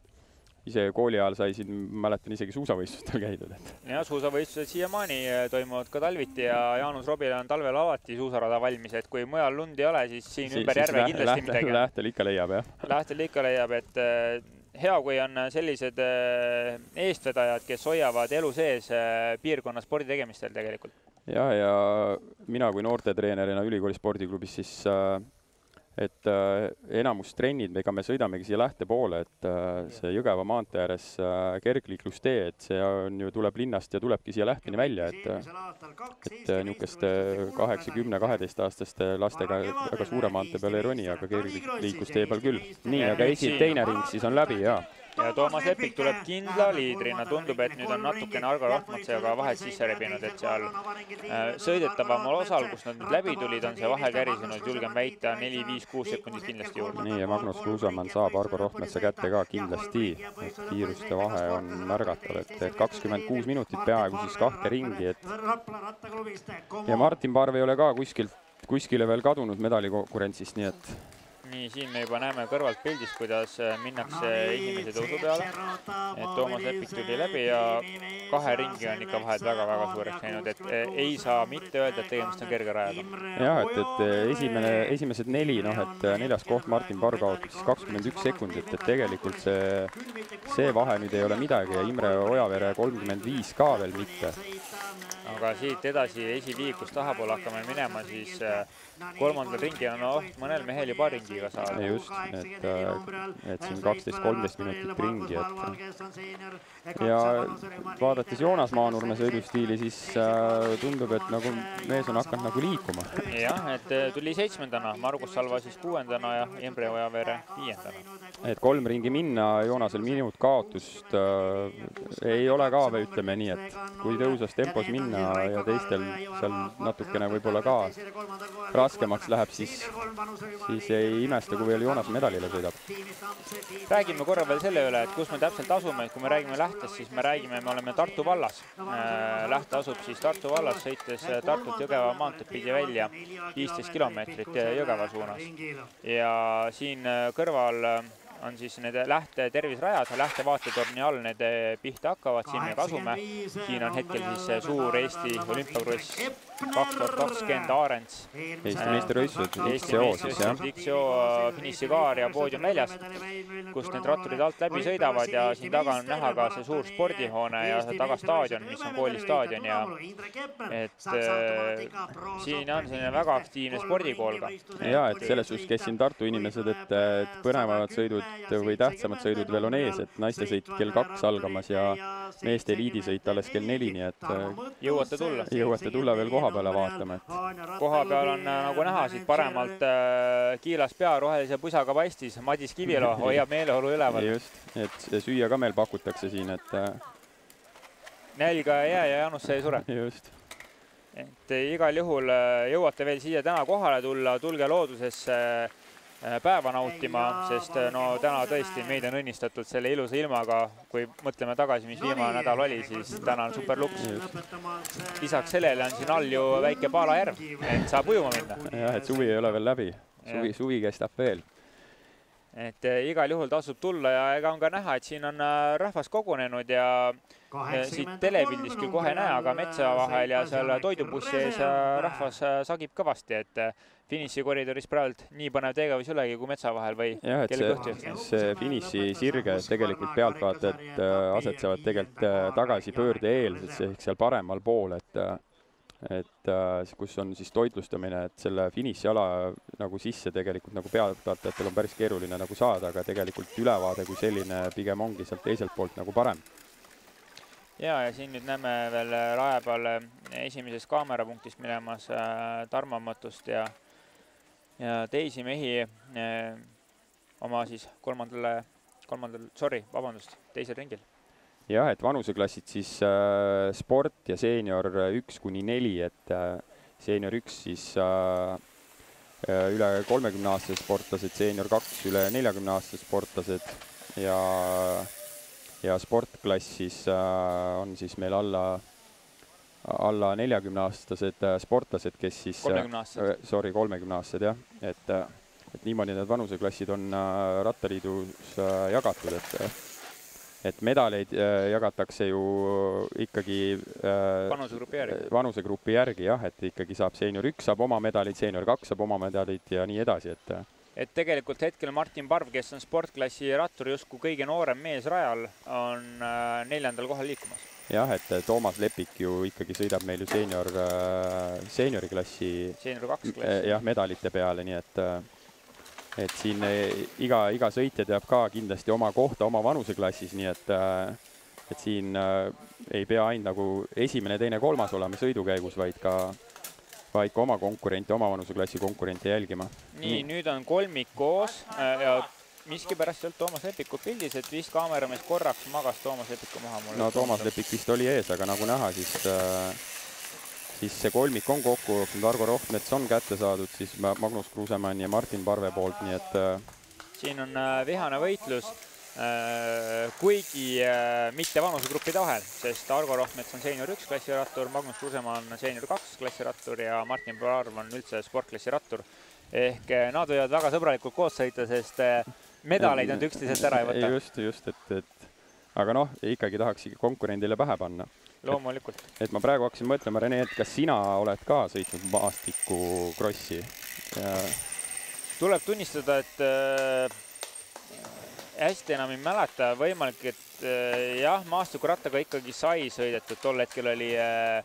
ise kooli ajal sai siin, mäletan isegi suusavõistlustel käidud. Ja suusavõistlused siiamaani toimuvad ka talviti ja Jaanus Robile on talvel alati suusarada valmis, et kui mujal lund ei ole, siis siin ümber järve kindlasti midagi. Lähtel ikka leiab, jah. Lähtel ikka leiab, et hea, kui on sellised eestvedajad, kes hoiavad elu sees piirkonna spordi tegemistel tegelikult. Ja mina kui noortetreenerina ülikooli spordiklubis siis et enamus trennid, ega me sõidamegi siia Lähte poole, et see Jõgeva maantee ääres kergliiklustee, et see on ju tuleb linnast ja tulebki siia Lähteni välja, et niisuguste 8-10-12-aastaste lastega väga suure maantee peale ei roni, aga kergliiklustee peal küll. Nii, aga teine ring siis on läbi, jaa. Ja Toomas Lepik tuleb kindla liidrina. Tundub, et nüüd on natukene Argo Rohtmatsejaga vahed sisse rebinud, et seal sõidetavamal osal, kus nad nüüd läbi tulid, on see vahe kärisenud, julgen väita 4-5-6 sekundit kindlasti juurde. Nii, ja Magnus Kruusamann saab Argo Rohtmatse kätte ka kindlasti. Kiiruste vahe on märgatav, et 26 minutit peaaegu siis 2 ringi. Ja Martin Parv ei ole ka kuskile veel kadunud medalikonkurentsist, nii et Nii, siin me juba näeme kõrvalt pildist, kuidas minnakse esimese tõusu peale. Et Toomas Lepik tuli läbi ja 2 ringi on ikka vahed väga-väga suureks käinud, et ei saa mitte öelda, et tegemist on kerge rajaga. Jah, et esimesed 4, et 4. koht Martin Parv kaotab siis 21 sekundit, et tegelikult see vahe nüüd ei ole midagi ja Imre Ojavere 35 ka veel mitte. Aga siit edasi esiliikus tahapoole hakkame minema, siis 3. ringi on mõnel mehel juba ringiga saada. Just, et siin 12-13 minutit ringi. Ja vaadates Joonas Maanurme sõidustiili, siis tundub, et nagu mees on hakanud nagu liikuma. Jah, et tuli 7. Margus Salva siis 6. ja Imre Ojavere 5. Et 3 ringi minna, Joonasel minut kaotust ei ole ka, või ütleme nii, et kui tõusas tempos minna ja teistel seal natukene võib-olla ka raskemaks läheb, siis ei imesta, kui veel Joonas medalile sõidab. Räägime korra veel selle üle, et kus me täpselt asume, et kui me räägime Lähtest, siis me oleme Tartu vallas. Lähte asub siis Tartu vallas, sõites Tartut Jõgeva maanteed pidi välja 15 kilomeetrit Jõgeva suunas. Ja siin kõrval on siis need Lähte tervisrajad, Lähte vaatetorni all need pihta hakkavad, siin me kasume. Siin on hetkel siis suur Eesti olümpiakross 2020 Aarents. Eesti meistervõistlused, XCO siis, jah. XCO finišikaar ja poodium väljas, kus need ratturid alt läbi sõidavad ja siin taga on näha ka see suur spordihoone ja taga staadion, mis on koolistaadion ja et siin on selline väga aktiivne spordikool ka. Ja, et selles suhtes, kes siin Tartu inimesed, et põnevad sõidud või tähtsamad sõidud veel on ees, et naiste sõit kell 2 algamas ja meeste eliidisõit alles kell 4, nii et jõuate tulla veel koha peale vaatama. Koha peal on nagu näha siit paremalt kiilas pea rohelise pusaga paistis, Madis Kivilo hoiab meeleolu üleval. Just, et süüa ka meil pakutakse siin, et nälga ei jää ja Janus ei sure. Just. Et igal juhul jõuate veel siia täna kohale tulla, tulge loodusesse päeva nautima, sest täna tõesti meid on õnnistatud selle ilusa ilmaga. Kui mõtleme tagasi, mis viimane nädal oli, siis täna on superluks. Lisaks sellele on siin all ju väike Paalajärv, et saab ujuma minna. Jah, et suvi ei ole veel läbi. Suvi kestab veel. Et igal juhul tasub tulla ja ega on ka näha, et siin on rahvas kogunenud ja siit telepildist küll kohe näe, aga metsa vahel ja seal toidubussi ees rahvas sagib kõvasti, et finišikoridoris praegu nii põnev tegevus ülegi kui metsa vahel või kelle kõhtu? See finiši sirge tegelikult pealtvaatajad asetsevad tegelikult tagasi pöörde eel, ehk seal paremal pool, et kus on siis toitlustamine, et selle finišiala nagu sisse tegelikult nagu pealtvaatajatel on päris keeruline nagu saada, aga tegelikult ülevaade kui selline pigem ongi sealt teiselt poolt nagu parem. Ja siin nüüd näeme veel raja peal esimeses kaamerapunktist minemas Tarmo Mõttust ja teisi mehi oma siis teisel ringil. Jah, et vanuseklassid siis sport ja seenior 1-4, et seenior 1 siis üle 30-aastased sportlased, seenior 2 üle 40-aastased sportlased ja sportklass siis on siis meil alla 40-aastased sportlased, kes siis 30-aastased, jah, et et niimoodi need vanuseklassid on rattaliidus jagatud, et medaleid jagatakse ju ikkagi vanusegrupi järgi jah, et ikkagi saab seenior 1 saab oma medalid, seenior 2 saab oma medalid ja nii edasi, et tegelikult hetkel Martin Parv, kes on sportklassi rattur, justkui kõige noorem mees rajal, on 4. kohal liikumas. Jah, et Toomas Lepik ju ikkagi sõidab meil ju seeniori klassi, seenior 2 klassi. Jah, medalite peale, nii et siin iga sõitja teab ka kindlasti oma kohta oma vanuseklassis, nii et siin ei pea ainult nagu esimene, teine, kolmas olema sõidukäigus, vaid ka oma konkurente, oma vanuseklassi konkurente jälgima. Nii, nüüd on kolmik koos ja miskipärast sealt Toomas Lepiku pildis, et vist kaameramees korraks magas Toomas Lepiku maha. No Toomas Lepik vist oli ees, aga nagu näha, siis see kolmik on kokku jooksnud, Argo Rohtmets on kätte saadud, siis Magnus Kruusemann ja Martin Parve poolt, nii et siin on vihane võitlus, kuigi mitte vanusegruppide vahel, sest Argo Rohtmets on seenior 1 klassirattur, Magnus Kruusemann on seenior 2 klassirattur ja Martin Parv on üldse sportklassi rattur. Ehk nad võivad väga sõbralikult koos sõita, sest medaleid on üksteiselt ära ei võta. Just, aga noh, ikkagi tahaks konkurendile pähe panna. Loomulikult. Et ma praegu hakkasin mõtlema, Rene, et kas sina oled ka sõitnud maastiku krossi? Tuleb tunnistada, et hästi enam ei mäleta, võimalik, et jah, maastikurattaga ikkagi sai sõidetud, tol hetkel oli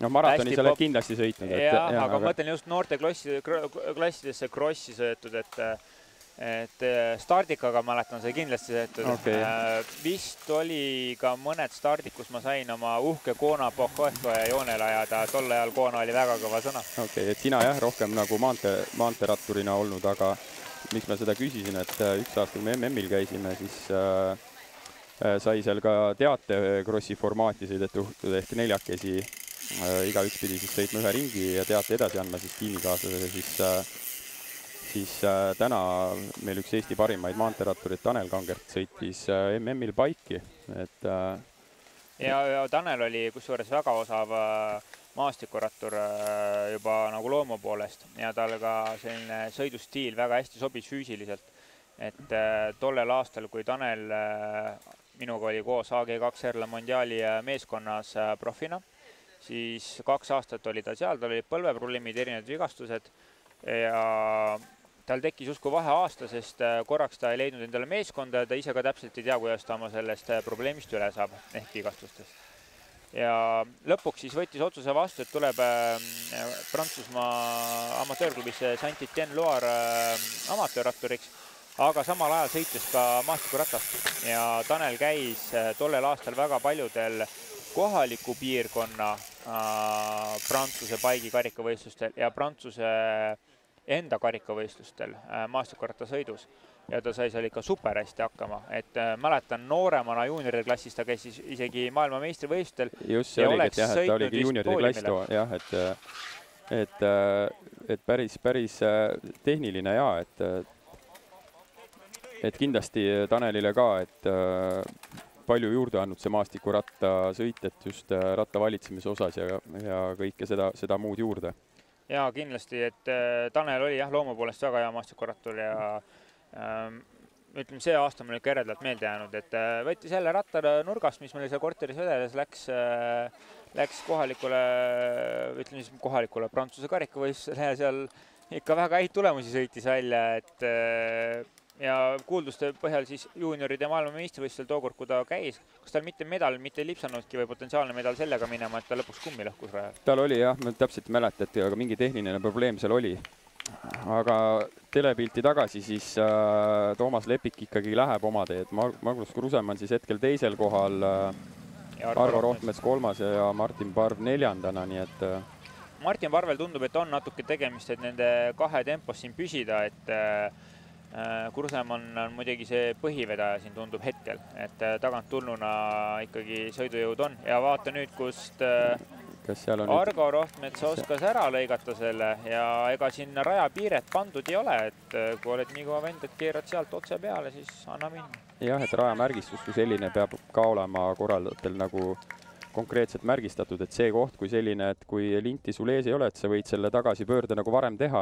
maratoni sa oled kindlasti sõitnud. Aga mõtlen just noorte klassidesse krossi sõidetud, et stardikaga mäletan sai kindlasti sõidetud. Okay. Vist oli ka mõned stardid, kus ma sain oma uhke Koona Pohhoehkoja joonele ajada, tol ajal Koona oli väga kõva sõna. Okay, et sina jah, rohkem nagu maanteeratturina olnud, aga miks ma seda küsisin, et üks aasta, kui me MM-il käisime, siis sai seal ka teatekrossi formaati sõidetud ehk neljakesi. Igaüks pidi siis sõitma ühe ringi ja teate edasi andma siis tiimikaaslasele, siis täna meil üks Eesti parimaid maanteeratturid Tanel Kangert sõitis MM-il Paiki. Ja Tanel oli kusjuures väga osav maastikurattur juba nagu loomu poolest ja tal ka selline sõidustiil väga hästi sobis füüsiliselt. Et tollel aastal, kui Tanel minuga oli koos AG2 RL Mondiali meeskonnas profina, siis 2 aastat oli ta seal, tal olid põlveprobleemid, erinevad vigastused ja tal tekkis justkui vahe aasta, sest korraks ta ei leidnud endale meeskonda ja ta ise ka täpselt ei tea, kuidas ta oma sellest probleemist üle saab ehk vigastustest. Ja lõpuks siis võttis otsuse vastu, et tuleb Prantsusmaa amatöörklubisse Saint-Étienne Loire amatööratturiks, aga samal ajal sõitis ka maastikuratast ja Tanel käis tollel aastal väga paljudel kohaliku piirkonna Prantsuse paigi karikavõistlustel ja Prantsuse enda karikavõistlustel maastikurattasõidus ja ta sai seal ikka super hästi hakkama, et mäletan nooremana juunioride klassis ta käis isegi maailma meistrivõistlustel. Just see oligi, et jah, et ta oligi juunioride klass, jah, et päris tehniline ja, et kindlasti Tanelile ka, et palju juurde andnud see maastikuratta sõit, et just ratta valitsemise osas ja kõike seda muud juurde. Ja kindlasti, et Tanel oli jah loomu poolest väga hea maastikurattur ja ütleme, see aasta mul ikka eredalt meelde jäänud, et võttis jälle rattar nurgast, mis meil seal korteris vedeles, läks kohalikule Prantsuse karikavõistlusele ja seal ikka väga häid tulemusi sõitis välja, et ja kuulduste põhjal siis juunioride maailma meistrivõistlusel tookord, kui ta käis, kas tal mitte medal, mitte lipsanudki või potentsiaalne medal sellega minema, et ta lõpuks kummi lõhkus rajal? Tal oli jah, ma täpselt ei mäleta, et aga mingi tehniline probleem seal oli. Aga telepilti tagasi siis Toomas Lepik ikkagi läheb oma teed. Magnus Kruusemann siis hetkel teisel kohal, Argo Rohtmets 3. ja Martin Parv 4. nii et Martin Parvel tundub, et on natuke tegemist, et nende kahe tempos siin püsida, et Kruusemann on muidugi see põhivedaja siin tundub hetkel, et tagant tulnuna ikkagi sõidujõud on ja vaata nüüd, kust Argo Rohtmets oskas ära lõigata selle ja ega sinna rajapiiret pandud ei ole, et kui oled nii kõva vend, et keerad sealt otse peale, siis anna minna. Jah, et rajamärgistus kui selline peab ka olema korraldajatel nagu konkreetselt märgistatud, et see koht kui selline, et kui linti sul ees ei ole, et sa võid selle tagasipöörde nagu varem teha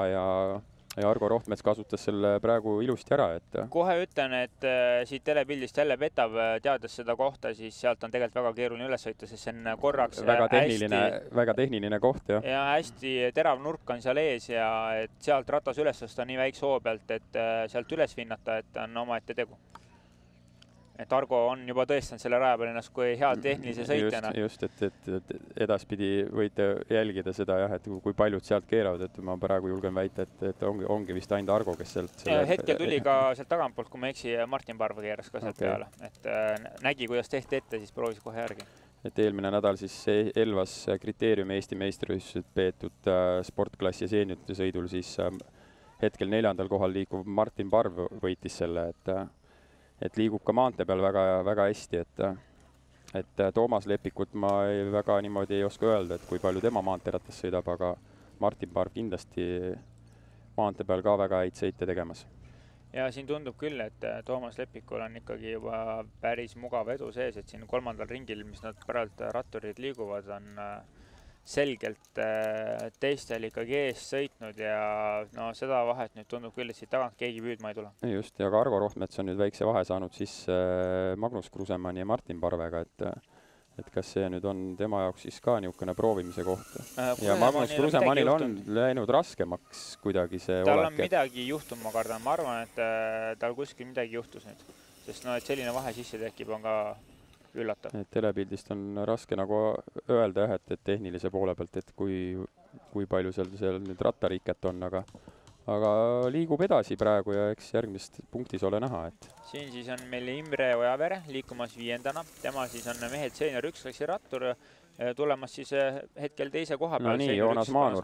ja Argo Rohtmets kasutas selle praegu ilusti ära, et kohe ütlen, et siit telepildist jälle petab, teades seda kohta, siis sealt on tegelikult väga keeruline üles sõita, sest see on korraks väga tehniline koht, jah. Ja hästi terav nurk on seal ees ja et sealt ratas üles tõsta nii väikse hoo pealt, et sealt üles vinnata, et on omaette tegu. Et Argo on juba tõestanud selle raja peal ennast kui hea tehnilise sõitjana. Just, et edaspidi võite jälgida seda, jah, et kui paljud sealt keeravad, et ma praegu julgen väita, et ongi vist ainult Argo, kes sealt... Hetkel tuli ka sealt tagantpoolt, kui ma eksi, Martin Parv keeras ka sealt peale. Et nägi, kuidas tehti ette, siis proovis kohe järgi. Et eelmine nädal siis Elvas kriteeriumi Eesti meistrivõistlused peetud sportklassi ja seeniorite sõidul, siis hetkel 4. kohal liikuv Martin Parv võitis selle, et liigub ka maantee peal väga hästi, et Toomas Lepikut ma väga niimoodi ei oska öelda, et kui palju tema maanteeratas sõidab, aga Martin Parv kindlasti maantee peal ka väga häid sõite tegemas. Ja siin tundub küll, et Toomas Lepikul on ikkagi juba päris mugav edu sees, et siin 3. ringil, mis nad praegu ratturid liiguvad, on selgelt teistel ikkagi ees sõitnud ja no seda vahet nüüd tundub küll, et siit tagant keegi püüdma ei tule. Just, ja ka Argo Rohtmets on nüüd väikse vahe saanud siis Magnus Krusemanni ja Martin Parvega, et kas see nüüd on tema jaoks siis ka niisugune proovimise koht. Ja Magnus Krusemannil on läinud raskemaks kuidagi see tal on midagi juhtuma, ma kardan. Ma arvan, et tal kuskil midagi juhtus nüüd, sest no, et selline vahe sisse tekib on ka üllatav. Et telepildist on raske nagu öelda, et tehnilise poole pealt, et kui palju seal nüüd rattariiket on, aga liigub edasi praegu ja eks järgmist punktis ole näha. Siin siis on meil Imre Ojavere liikumas 5. Tema siis on mehed seenior 1 klassi rattur tulemas siis hetkel teise koha peal. No nii,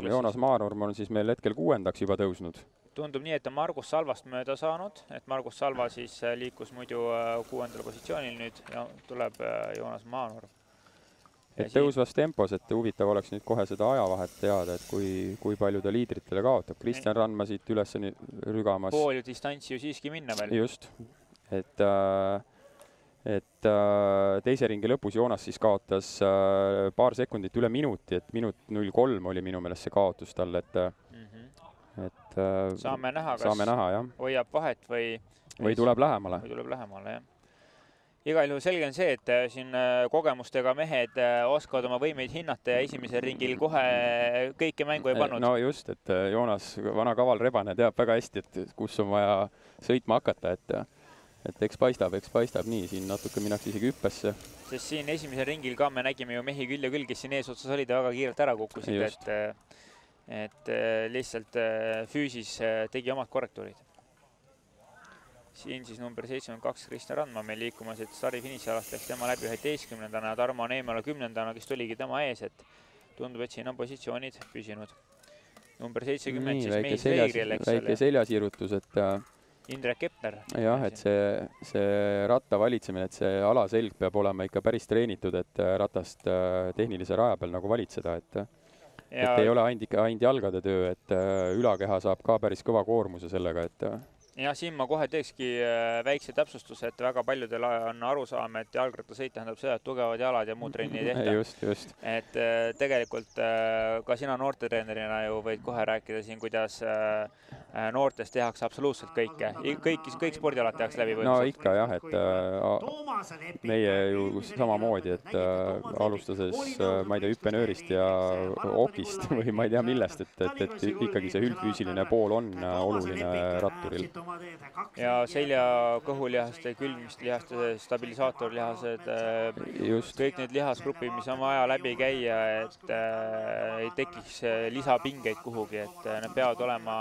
Joonas Maanurm on siis meil hetkel 6. juba tõusnud. Tundub nii, et on Margus Salvast mööda saanud, et Margus Salva siis liikus muidu 6. positsioonil nüüd ja tuleb Joonas Maanurm. Et tõusvas tempos, et huvitav oleks nüüd kohe seda ajavahet teada, et kui palju ta liidritele kaotab. Kristjan Randma siit üles rügamas. Pool distantsi ju siiski minna veel. Just, et teise ringi lõpus Joonas siis kaotas paar sekundit üle minuti, et minut 03 oli minu meelest see kaotus tal, et saame näha, kas hoiab vahet või tuleb lähemale. Jah. Igal juhul selge on see, et siin kogemustega mehed oskavad oma võimeid hinnata ja esimesel ringil kohe kõike mängu ei pannud. No just, et Joonas, vana kaval rebane, teab väga hästi, et kus on vaja sõitma hakata, et eks paistab nii, siin natuke minnakse isegi hüppesse. Sest siin esimesel ringil ka me nägime ju mehi küll ja küll, kes siin eesotsas olid ja väga kiirelt ära kukkusid, et lihtsalt füüsis tegi omad korrektuurid. Siin siis number 72 Kristjan Randma meil liikumas, et stardi finišialast läks tema läbi 11. ja Tarmo Neemela 10. kes tuligi tema ees, et tundub, et siin on positsioonid püsinud. Number 70 siis mehis Veegril, eks ole. Väike seljasiirutus, et Indrek Kepner. Jah, et see ratta valitsemine, et see alaselg peab olema ikka päris treenitud, et ratast tehnilise raja peal nagu valitseda, et ei ole ainult jalgade töö, et ülakeha saab ka päris kõva koormuse sellega, et ja siin ma kohe teekski väikse täpsustuse, et väga paljudel on arusaam, et jalgrattasõit tähendab seda, et tugevad jalad ja muud trenni ei tehta. Just. Et tegelikult ka sina noortetreenerina ju võid kohe rääkida siin, kuidas noortes tehakse absoluutselt kõike. Kõik spordialad tehakse läbi võimsalt. No ikka jah, et meie ju samamoodi, et alustades, ma ei tea, hüppenöörist ja okist või ma ei tea millest, et ikkagi see üldfüüsiline pool on oluline ratturil. Ja selja, kõhulihaste, külmistlihaste, stabilisaatorlihased, kõik need lihasgrupid, mis on vaja läbi käia, et ei tekiks lisapingeid kuhugi, et need peavad olema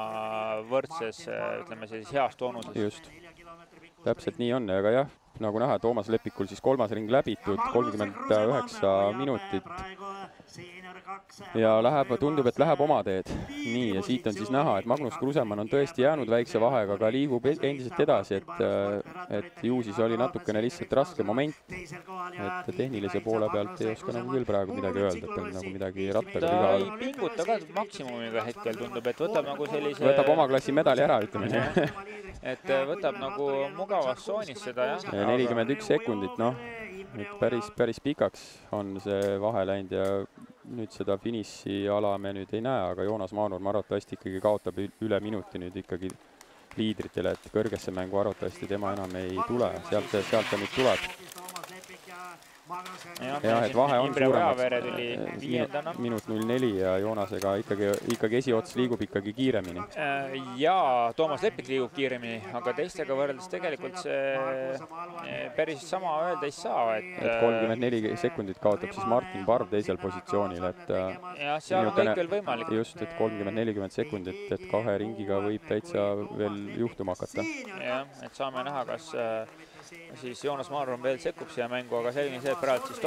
võrdses, ütleme sellises heas toonuses. Just, täpselt nii on, aga jah, nagu näha, Toomas Lepikul siis 3. ring läbitud, 39 minutit ja tundub, et läheb oma teed. Nii, ja siit on siis näha, et Magnus Krusemann on tõesti jäänud väikse vahega, aga liigub endiselt edasi, et ju siis oli natukene lihtsalt raske moment, et tehnilise poole pealt ei oska nagu küll praegu midagi öelda, et on nagu midagi rattaga viga. Ta ei pinguta ka maksimumiga hetkel, tundub, et võtab nagu sellise... Võtab oma klassi medali ära, ütleme nii. Et võtab nagu mugavas soonis seda, jah. 41 sekundit, noh, päris pikaks on see vahe läinud ja nüüd seda finišiala me nüüd ei näe, aga Joonas Maanurm arvatavasti ikkagi kaotab üle minuti nüüd ikkagi liidritele, et kõrgesse mängu arvatavasti tema enam ei tule, sealt ta nüüd tuleb. jah, et vahe on suuremaks. Minut 0-4 ja Joonasega ikkagi esiots liigub ikkagi kiiremini. Ja Toomas Lepik liigub kiiremini, aga teistega võrreldes tegelikult see päris sama öelda ei saa. Et 34 sekundit kaotab siis Martin Parv teisel positsioonil. Ja seal on kõik veel võimalik. Just, et 30-40 sekundit, et 2 ringiga võib täitsa veel juhtuma hakata. Jah, et saame näha, kas siis Joonas Maanurm veel sekkub siia mängu, aga selline see, et praegu siis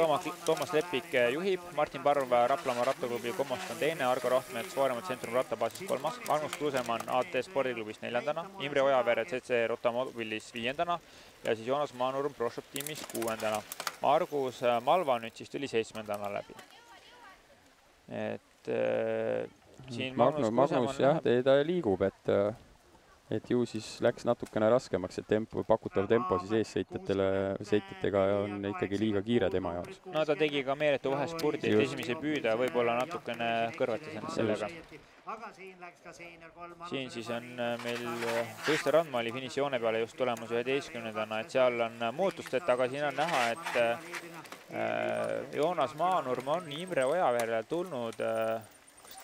Toomas Lepik juhib, Martin Parv Raplamaa rattaklubi Kommost on teine, Argo Rohtmets Saaremaa Tsentrum rattabaasis 3. Magnus Krusemann AT spordiklubis 4. Imre Ojaveere CC Rotamobilis 5. ja siis Joonas Maanurm ProShop tiimis 6. Margus Malva nüüd siis tuli 7. läbi. Et siin Magnus jah, ta liigub, et ju siis läks natukene raskemaks, et pakutav tempo siis eessõitjatega on ikkagi liiga kiire tema jaoks. No ta tegi ka meeletu vahespurdi, et esimese püüda võib-olla natukene kõrvatas ennast sellega. Siin siis on meil Tõiste Randma oli finišijoone peale just tulemus 11. et seal on muutusteta, aga siin on näha, et Joonas Maanurm on Imre Ojaveerele tulnud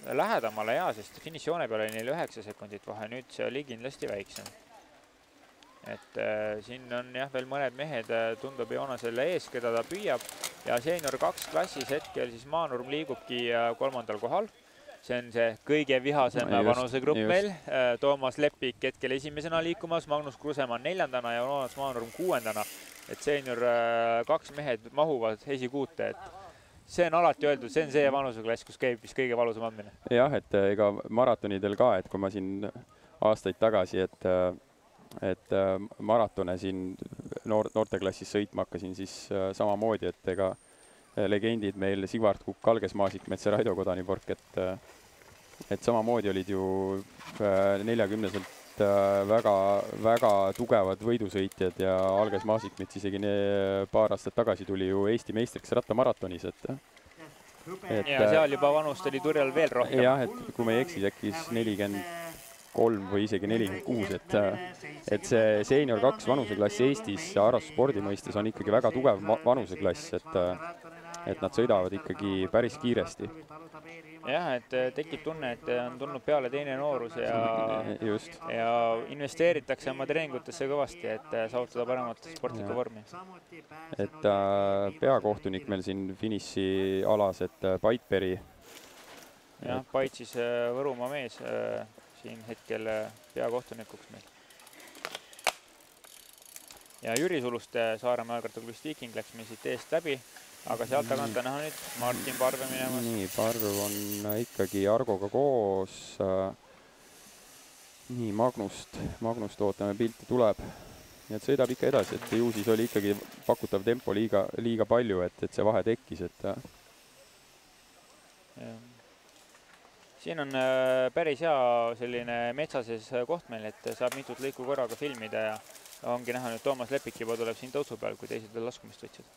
lähedamale sest finišijoone peale oli neil 9 sekundit vahe, nüüd see oli kindlasti väiksem. Et siin on jah veel mõned mehed, tundub Joonasele ees, keda ta püüab ja seenior 2 klassis hetkel siis Maanurm liigubki 3. kohal. See on see kõige vihasem vanusegrupp meil. Toomas Lepik hetkel esimesena liikumas, Magnus Krusemann 4. ja Joonas Maanurm 6. Et seenior 2 mehed mahuvad esikuute, et see on alati öeldud, see on see vanuseklass, kus käib vist kõige valusam andmine. Jah, et ega maratonidel ka, et kui ma siin aastaid tagasi, et maratone siin noorteklassis sõitma hakkasin, siis samamoodi, et ega legendid meil Sigvard Kukk, Alges Maasikmets ja Raido Kodanipork, et samamoodi olid ju 40-selt väga tugevad võidusõitjad ja Alges Maasikmets isegi paar aastat tagasi tuli ju Eesti meistriks rattamaratonis, ja seal juba vanust oli turjal veel rohkem. Jah, et kui me ei eksi, äkki 43 või isegi 46, et see seenior 2 vanuseklass Eestis harrastusspordi mõistes on ikkagi väga tugev vanuseklass, et nad sõidavad ikkagi päris kiiresti. Jah, et tekib tunne, et on tulnud peale teine noorus ja investeeritakse oma treeningutesse kõvasti, et saavutada paremat sportlikku vormi. Et peakohtunik meil siin finiši alas, et Paitperi. Jah, Pait siis Võrumaa mees siin hetkel peakohtunikuks meil. Ja Jüri Suluste Saaremaa jalgrattaklubist Viiking läks meil siit eest läbi. Aga sealt tagant on näha nüüd Martin Parve minemas. Nii, Parv on ikkagi Argoga koos. Nii, Magnust ootame, pilti tuleb. Nii et sõidab ikka edasi, et ju siis oli ikkagi pakutav tempo liiga palju, et see vahe tekkis. Siin on päris hea selline metsases koht meil, et saab mitut lõiku korraga filmida ja ongi näha nüüd Toomas Lepik juba tuleb siin tõusu peal, kui teised veel laskumist võtsid.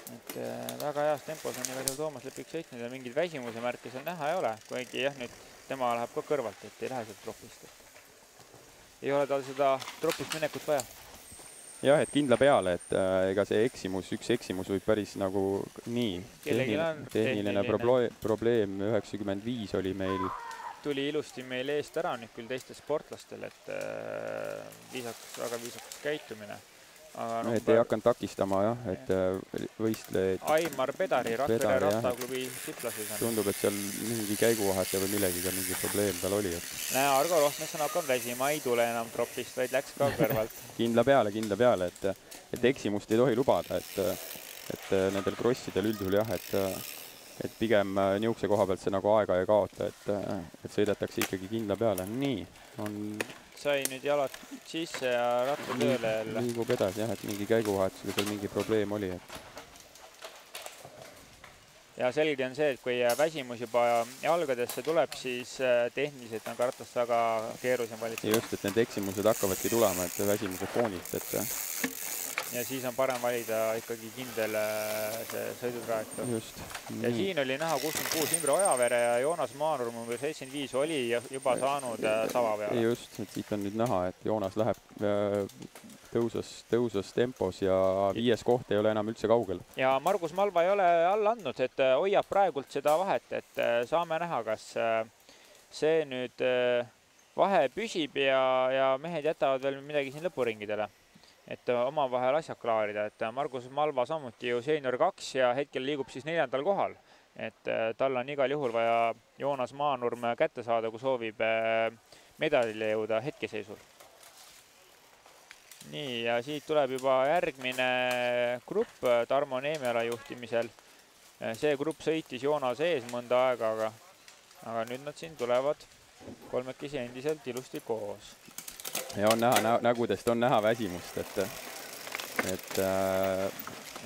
Et väga heas tempos on igal juhul Toomas Lepik sõitnud ja mingid väsimuse märke seal näha ei ole, kuigi jah, nüüd tema läheb ka kõrvalt, et ei lähe sealt tropist. Ei ole tal seda tropist minekut vaja. Jah, et kindla peale, et ega see üks eksimus võib päris nagu nii. Tehniline probleem 95 oli meil. Tuli ilusti meil eest ära nüüd küll teiste sportlastel, et väga viisakas käitumine. Et ei hakanud takistama, jah, et võistleid. Aimar Pedari, Rakvere rattaklubi Siplasis. Tundub, et seal mingi käiguvahet või millegiga mingi probleem tal oli. Näe, Argo Rohtmets on hakanud väsima, ei tule enam tropist, vaid läks ka kõrvalt. Kindla peale, et eksimust ei tohi lubada, et nendel krossidel üldjuhul jah, et pigem niukse koha pealt see nagu aega ei kaota, et sõidetakse ikkagi kindla peale. Nii, on sai nüüd jalad sisse ja ratta tööle jälle. Liigub edasi jah, et mingi käiguvahetusega seal mingi probleem oli. Ja selge on see, et kui väsimus juba jalgadesse tuleb, siis tehniliselt on ka ratast väga keerulisem valitseda. Just, et need eksimused hakkavadki tulema, et väsimuse foonilt. ja siis on parem valida ikkagi kindel see sõidutrajektoor. Just. Ja siin oli näha 66 Imre Ojavere ja Joonas Maanurm number 75 oli juba saanud sava peale. Just, et siit on nüüd näha, et Joonas läheb tõusas tempos ja 5. koht ei ole enam üldse kaugel. Ja Margus Malva ei ole alla andnud, et hoiab praegult seda vahet, et saame näha, kas see nüüd vahe püsib ja mehed jätavad veel midagi siin lõpuringidele, et omavahel asjad klaarida, et Margus Malva samuti ju seenior 2 ja hetkel liigub siis 4. kohal, et tal on igal juhul vaja Joonas Maanurm kätte saada, kui soovib medalile jõuda hetkeseisul. Nii, ja siit tuleb juba järgmine grupp Tarmo Neemela juhtimisel. See grupp sõitis Joonase ees mõnda aega, aga nüüd nad siin tulevad kolmekesi endiselt ilusti koos. Ja on näha, nägudest on näha väsimust, et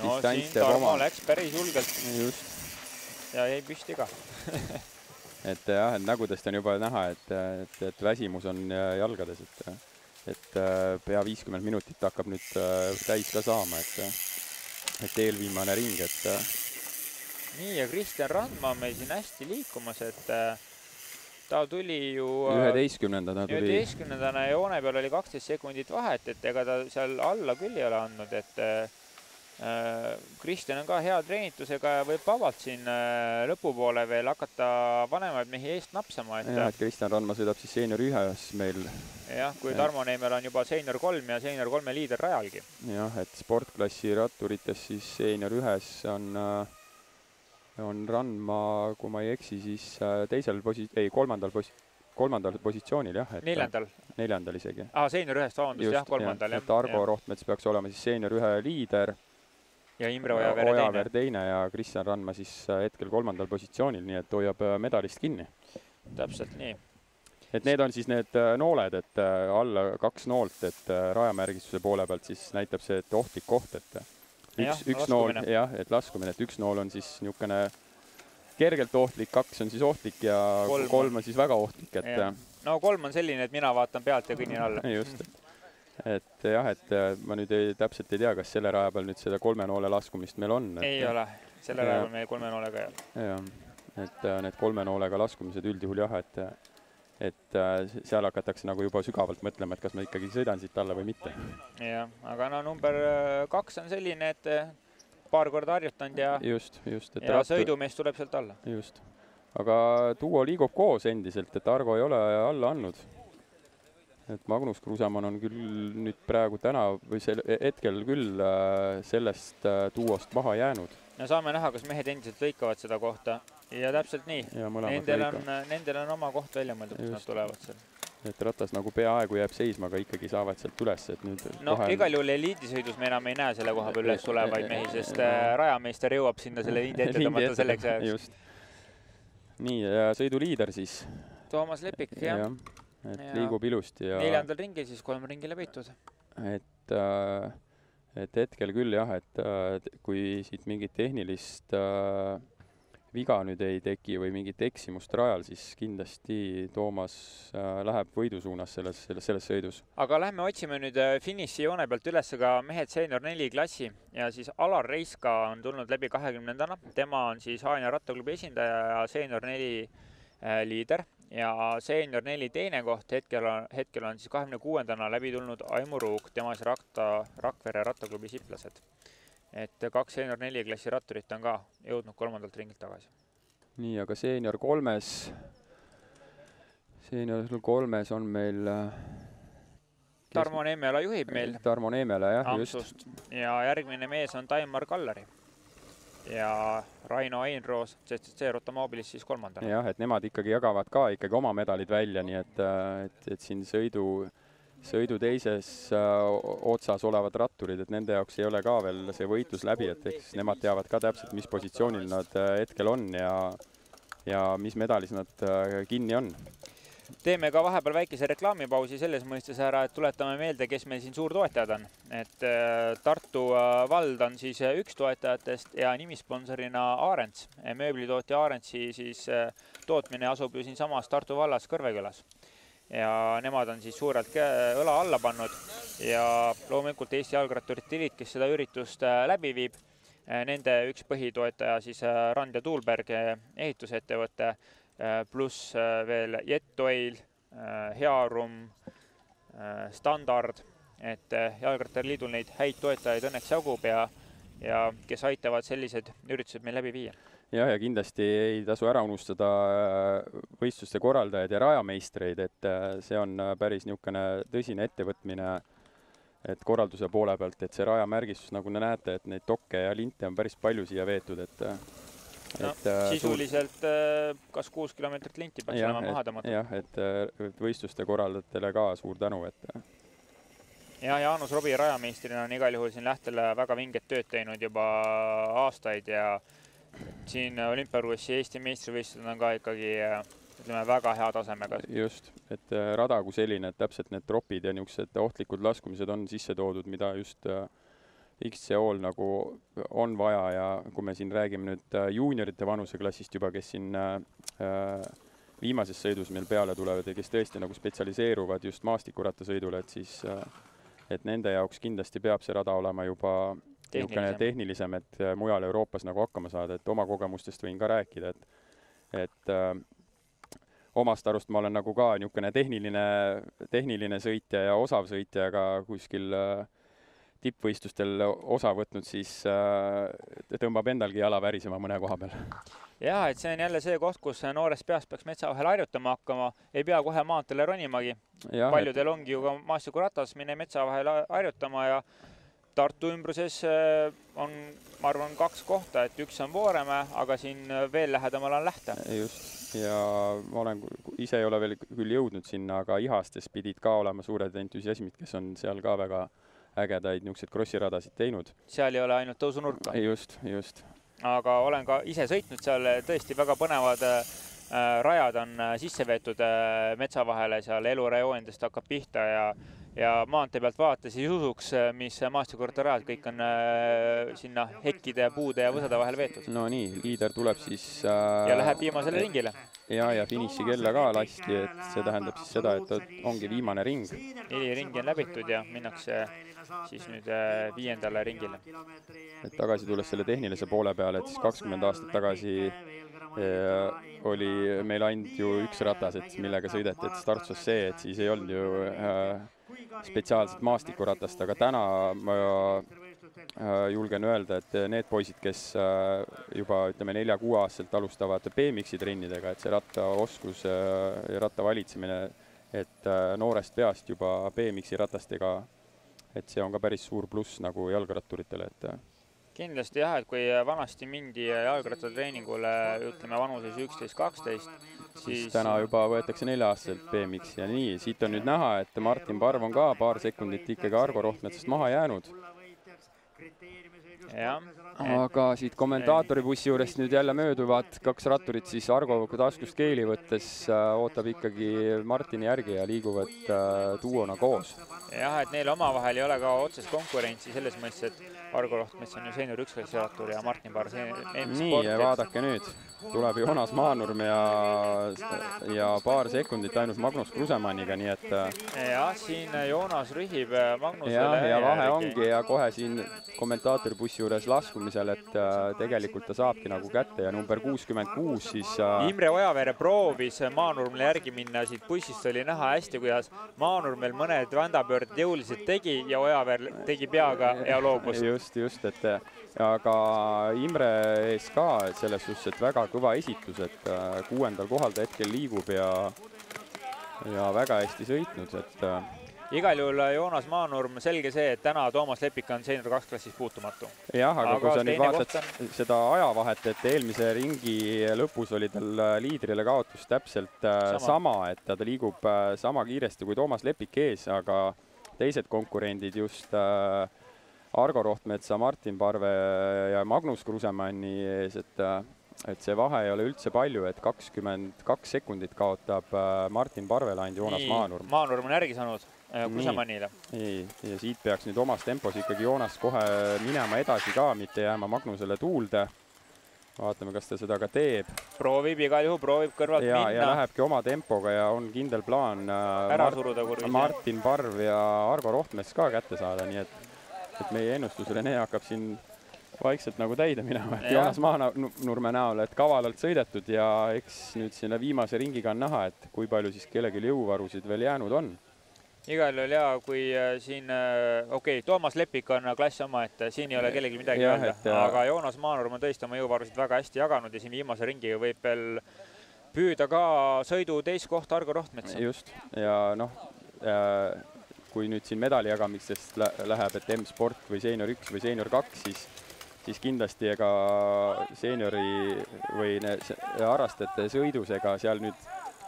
no siin Tarmo läks päris julgelt. Just. Ja jäi püsti ka. et jah, et nägudest on juba näha, et väsimus on jalgades, et pea 50 minutit hakkab nüüd täis ka saama, et eelviimane ring, Nii, ja Kristjan Randma meil siin hästi liikumas, et ta tuli ju 11. joone peal oli 12 sekundit vahet, et ega ta seal alla küll ei ole andnud, et Kristjan on ka hea treenitusega ja võib vabalt siin lõpupoole veel hakata vanemaid mehi eest napsama. Et Kristjan Randma sõidab siis seenior 1 meil. Jah, kui Tarmo Neemel on juba seenior 3 ja seenior 3 liider rajalgi. Jah, et sportklassi ratturites siis seenior 1 on Randma, kui ma ei eksi, siis kolmandal positsioonil, jah. 4. isegi. Seenior 1, vabandust, jah, 3. Et Argo Rohtmets peaks olema siis seenior 1 liider. Ja Imre Ojavere teine ja Kristjan Randma siis hetkel 3. positsioonil, nii et hoiab medalist kinni. Täpselt nii. Et need on siis need nooled, et alla 2 noolt, et rajamärgistuse poole pealt siis näitab see, et ohtlik koht, et üks nool, jah, et laskumine, et 1 nool on siis niisugune kergelt ohtlik, 2 on siis ohtlik ja 3 on siis väga ohtlik, et no 3 on selline, et mina vaatan pealt ja kõnnin alla. Just. Et jah, et ma nüüd täpselt ei tea, kas selle raja peal nüüd seda 3 noole laskumist meil on. Ei ole, selle raja peal meil 3 noolega ei ole. Jah, et need 3 noolega laskumised üldjuhul jah, et seal hakatakse nagu juba sügavalt mõtlema, et kas ma ikkagi sõidan siit alla või mitte. Jah, aga no number 2 on selline, et paar korda harjutanud ja sõidumees tuleb sealt alla. Just. Aga duo liigub koos endiselt, et Argo ei ole alla andnud. Et Magnus Kruusamann on küll nüüd praegu täna või hetkel küll sellest duost maha jäänud. Ja saame näha, kas mehed endiselt lõikavad seda kohta. Ja täpselt nii. Nendel on oma koht välja mõeldud, kus nad tulevad seal. Et ratas nagu peaaegu jääb seisma, aga ikkagi saavad sealt üles. Et nüüd igal juhul eliidisõidus me enam ei näe selle koha peal üles tulevaid mehi, sest rajameister jõuab sinna selle lindi ette tõmmata selleks ajaks. Nii, ja sõiduliider siis. Toomas Lepik, jah. Et liigub ilusti. 4. ringil siis 3 ringile võitud. Et hetkel küll jah, et kui siit mingit tehnilist viga nüüd ei teki või mingit eksimust rajal, siis kindlasti Toomas läheb võidu suunas selles sõidus. Aga lähme otsime nüüd finiši joone pealt üles ka mehed seenior 4 klassi ja siis Alar Reiska on tulnud läbi 20-ndana. Tema on siis Haanja rattaklubi esindaja ja seenior 4 liider ja seenior 4 teine koht hetkel on siis 26-ndana läbi tulnud Aimu Ruuk, tema siis Rakvere rattaklubi siplased. Et 2 seenior 4 klassi ratturit on ka jõudnud 3. ringilt tagasi. Nii, aga seenior 3 on meil Tarmo Neemela juhib meil. Tarmo Neemela, jah, Amsust. Just. Ja järgmine mees on Taimar Kallari ja Raino Einroos, sest see Rotomobilis siis 3. Jah, et nemad ikkagi jagavad ka ikkagi oma medalid välja, nii et siin sõidu teises otsas olevad ratturid, et nende jaoks ei ole ka veel see võitlus läbi, et eks nemad teavad ka täpselt, mis positsioonil nad hetkel on ja mis medalis nad kinni on. Teeme ka vahepeal väikese reklaamipausi selles mõistes ära, et tuletame meelde, kes meil siin suurtoetajad on. Et Tartu vald on siis üks toetajatest ja nimisponsorina Aarents. Mööblitootja Aarentsi siis tootmine asub ju siin samas Tartu vallas Kõrvekülas. ja nemad on siis suurelt õla alla pannud ja loomulikult Eesti Jalgratturite Liit, kes seda üritust läbi viib, nende üks põhitoetaja siis Rand ja Tuulberg ehitusettevõte, pluss veel Jet-Oil, Hearum, Standard, et Jalgratturite Liidul neid häid toetajaid õnneks jagub ja kes aitavad sellised üritused meil läbi viia. Ja kindlasti ei tasu ära unustada võistluste korraldajaid ja rajameistreid, et see on päris niisugune tõsine ettevõtmine, et korralduse poole pealt, et see rajamärgistus, nagu te näete, et neid dokke ja linte on päris palju siia veetud, et sisuliselt kas 6 kilomeetrit linti peaks olema maha tõmmata. jah, et võistluste korraldajatele ka suur tänu, et ja Jaanus Robi rajameistrina on igal juhul siin Lähtele väga vinget tööd teinud juba aastaid ja siin olümpiakrossi Eesti meistrivõistlused on ka ikkagi ütleme väga hea tasemega. Just, et rada kui selline, et täpselt need tropid ja niisugused ohtlikud laskumised on sisse toodud, mida just XCO-l nagu on vaja ja kui me siin räägime nüüd juuniorite vanuseklassist juba, kes siin viimases sõidus meil peale tulevad ja kes tõesti nagu spetsialiseeruvad just maastikurattasõidule, et siis et nende jaoks kindlasti peab see rada olema juba tehnilisem, et mujal Euroopas nagu hakkama saada, et oma kogemustest võin ka rääkida, et omast arust ma olen nagu ka niisugune tehniline sõitja ja osav sõitja, aga kuskil tippvõistlustel osa võtnud, siis tõmbab endalgi jala värisema mõne koha peal. Jah, et see on jälle see koht, kus noorest peast peaks metsa vahel harjutama hakkama, ei pea kohe maanteele ronimagi. Paljudel ongi ju ka maastikuratas, mine metsa vahel harjutama ja Tartu ümbruses on, ma arvan, 2 kohta, et üks on Vooremäe, aga siin veel lähedamal on Lähte. Just, ja ma ise ei ole veel küll jõudnud sinna, aga Ihastes pidid ka olema suured entusiasmid, kes on seal ka väga ägedaid niisugused krossiradasid teinud. Seal ei ole ainult tõusunurka. Just. Aga olen ka ise sõitnud seal, tõesti väga põnevad rajad on sisse veetud metsa vahele, seal elurajoonidest hakkab pihta ja maantee pealt vaadates ei usuks, mis maastikurattarajad kõik on sinna hekkide, puude ja võsade vahel veetud. No nii, liider tuleb siis ja läheb viimasele ringile. Ja finišikella ka lasti, et see tähendab siis seda, et ongi viimane ring. 4 ringi on läbitud ja minnakse siis nüüd 5. ringile. Et tagasi tulles selle tehnilise poole peale, et siis 20 aastat tagasi oli meil ainult ju üks ratas, et millega sõideti, et Startsos see, et siis ei olnud ju spetsiaalset maastikuratast, aga täna ma julgen öelda, et need poisid, kes juba ütleme 4-6 aastaselt alustavad BMX-i trennidega, et see rattaoskus ja ratta valitsemine, et noorest peast juba BMX-i ratastega, et see on ka päris suur pluss nagu jalgratturitele, et kindlasti jah, et kui vanasti mindi jalgrattatreeningule, ütleme vanuses 11-12, siis täna juba võetakse 4-aastaselt BMX ja nii, siit on nüüd näha, et Martin Parv on ka paar sekundit ikkagi Argo Rohtmetsast maha jäänud. Aga siit kommentaatoribussi juurest nüüd jälle mööduvad 2 ratturit, siis Argo taskust keeli võttes ootab ikkagi Martini järgi ja liiguvad duona koos. Jah, et neil omavahel ei ole ka otsest konkurentsi selles mõttes, et Argo Rohtmets on ju seenior 1-klassi rattur ja Martin Parv nii, ja vaadake nüüd, tuleb Joonas Maanurm ja paar sekundit ainult Magnus Krusemanniga, nii et jah, siin Joonas rühib Magnusele ja vahe ongi ja kohe siin kommentaatoribussi juures laskumisel, et tegelikult ta saabki nagu kätte ja number 66 siis Imre Ojaveere proovis Maanurmile järgi minna, siit bussist oli näha hästi, kuidas Maanurmel mõned vändapöörded jõuliselt tegi ja Ojaveer tegi peaga ja loobus. Just, et aga Imre ees ka selles suhtes, et väga kõva esitus, et 6. kohal ta hetkel liigub ja väga hästi sõitnud, et igal juhul Joonas Maanurm, selge see, et täna Toomas Lepik on seenior 2-klassis puutumatu. Jah, aga kui sa nüüd vaatad seda ajavahet, et eelmise ringi lõpus oli tal liidrile kaotus täpselt sama, et ta liigub sama kiiresti kui Toomas Lepik ees, aga teised konkurendid just Argo Rohtmetsa, Martin Parve ja Magnus Krusemanni ees, et see vahe ei ole üldse palju, et 22 sekundit kaotab Martin Parvele ainult Joonas Maanurm. Maanurm on järgi saanud Krusemannile. Nii, ja siit peaks nüüd omas tempos ikkagi Joonas kohe minema edasi ka, mitte jääma Magnusele tuulde. vaatame, kas ta seda ka teeb. Proovib igal juhul, proovib kõrvalt minna. Ja lähebki oma tempoga ja on kindel plaan Martin Parv ja Argo Rohtmets ka kätte saada, nii et meie ennustus Rene hakkab siin vaikselt nagu täide minema, et Joonas Maanurme näol, et kavalalt sõidetud ja eks nüüd sinna viimase ringiga on näha, et kui palju siis kellelgi jõuvarusid veel jäänud on. Igal juhul jaa, kui siin, Toomas Lepik on klass oma, et siin ei ole kellelgi midagi öelda, aga Joonas Maanurm on tõesti oma jõuvarusid väga hästi jaganud ja siin viimase ringiga võib veel püüda ka sõidu teist kohta Argo Rohtmetsa. Just, ja kui nüüd siin medali jagamisest läheb, et M-sport või seenior 1 või seenior 2, siis kindlasti ega seeniori või harrastajate sõidus ega seal nüüd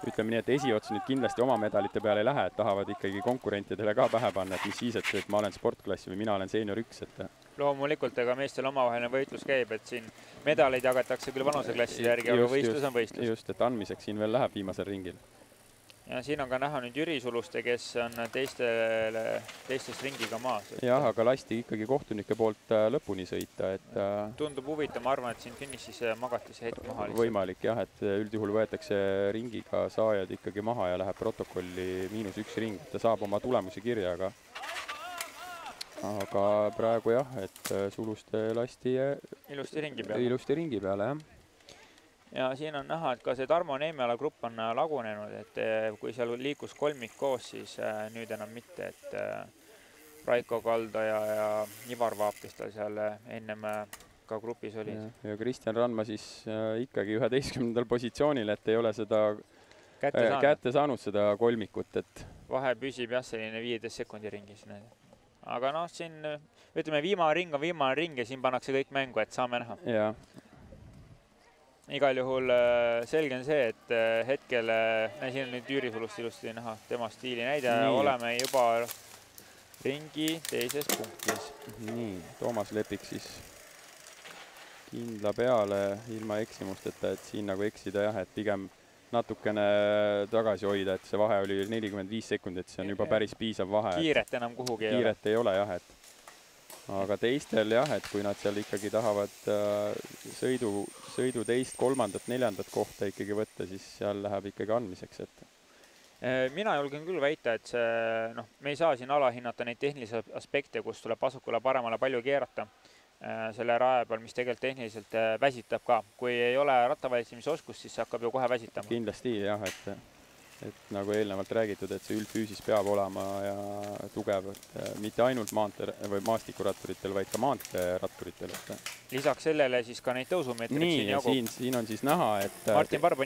ütleme nii, et esiots nüüd kindlasti oma medalite peale ei lähe, et tahavad ikkagi konkurentidele ka pähe panna, et mis siis, et ma olen sportklassi või mina olen seenior 1. Loomulikult, ega meestel omavaheline võitlus käib, et siin medaleid jagatakse küll vanuseklasside järgi, aga võistlus on võistlus. Just, et andmiseks siin veel läheb viimasel ringil. Ja siin on ka näha nüüd Jüri Suluste, kes on teistest ringiga maas. Jah, aga lasti ikkagi kohtunike poolt lõpuni sõita. Tundub huvitav, ma arvan, et siin finišis magati see hetk maha. Võimalik jah, et üldjuhul võetakse ringiga saajad ikkagi maha ja läheb protokolli -1 ring. Ta saab oma tulemusi kirja, aga praegu jah, et Suluste lasti ilusti ringi peale, jah. Ja siin on näha, et ka see Tarmo Neemela grupp on lagunenud, et kui seal liikus kolmik koos, siis nüüd enam mitte, et Raiko Kalda ja Ivar Vaap, kes tal seal ennem ka grupis oli. Ja Kristjan Randma siis ikkagi 11. positsioonil, et ei ole seda kätte saanud seda kolmikut. Vahe püsib jah selline 15 sekundi ringis. Aga noh, siin ütleme viimane ring on viimane ring ja siin pannakse kõik mängu, et saame näha. Jah. Igal juhul selge on see, et hetkel, siin on nüüd Jüri Sulust ilusti näha, tema stiili näide, oleme juba ringi teises punktis. Nii, Toomas Lepik siis kindla peale ilma eksimusteta, et siin nagu eksida jah, et pigem natukene tagasi hoida, et see vahe oli 45 sekundit, see on juba päris piisav vahe. Kiiret enam kuhugi ei ole. Kiiret ei ole jah, et aga teistel jah, et kui nad seal ikkagi tahavad sõidu teist, kolmandat, neljandat kohta ikkagi võtta, siis seal läheb ikkagi andmiseks. Mina julgen küll väita, et me ei saa siin alahinnata neid tehnilisi aspekte, kus tuleb asukule paremale palju keerata selle raja peal, mis tegelikult tehniliselt väsitab ka. Kui ei ole rattavalitsemise oskus, siis see hakkab ju kohe väsitama. Kindlasti jah, et nagu eelnevalt räägitud, et see üldfüüsis peab olema ja tugev, et mitte ainult maastikuratturitel, vaid ka maanteeratturitel. Lisaks sellele siis ka neid tõusumeetreid siin on siis näha, et Martin Parv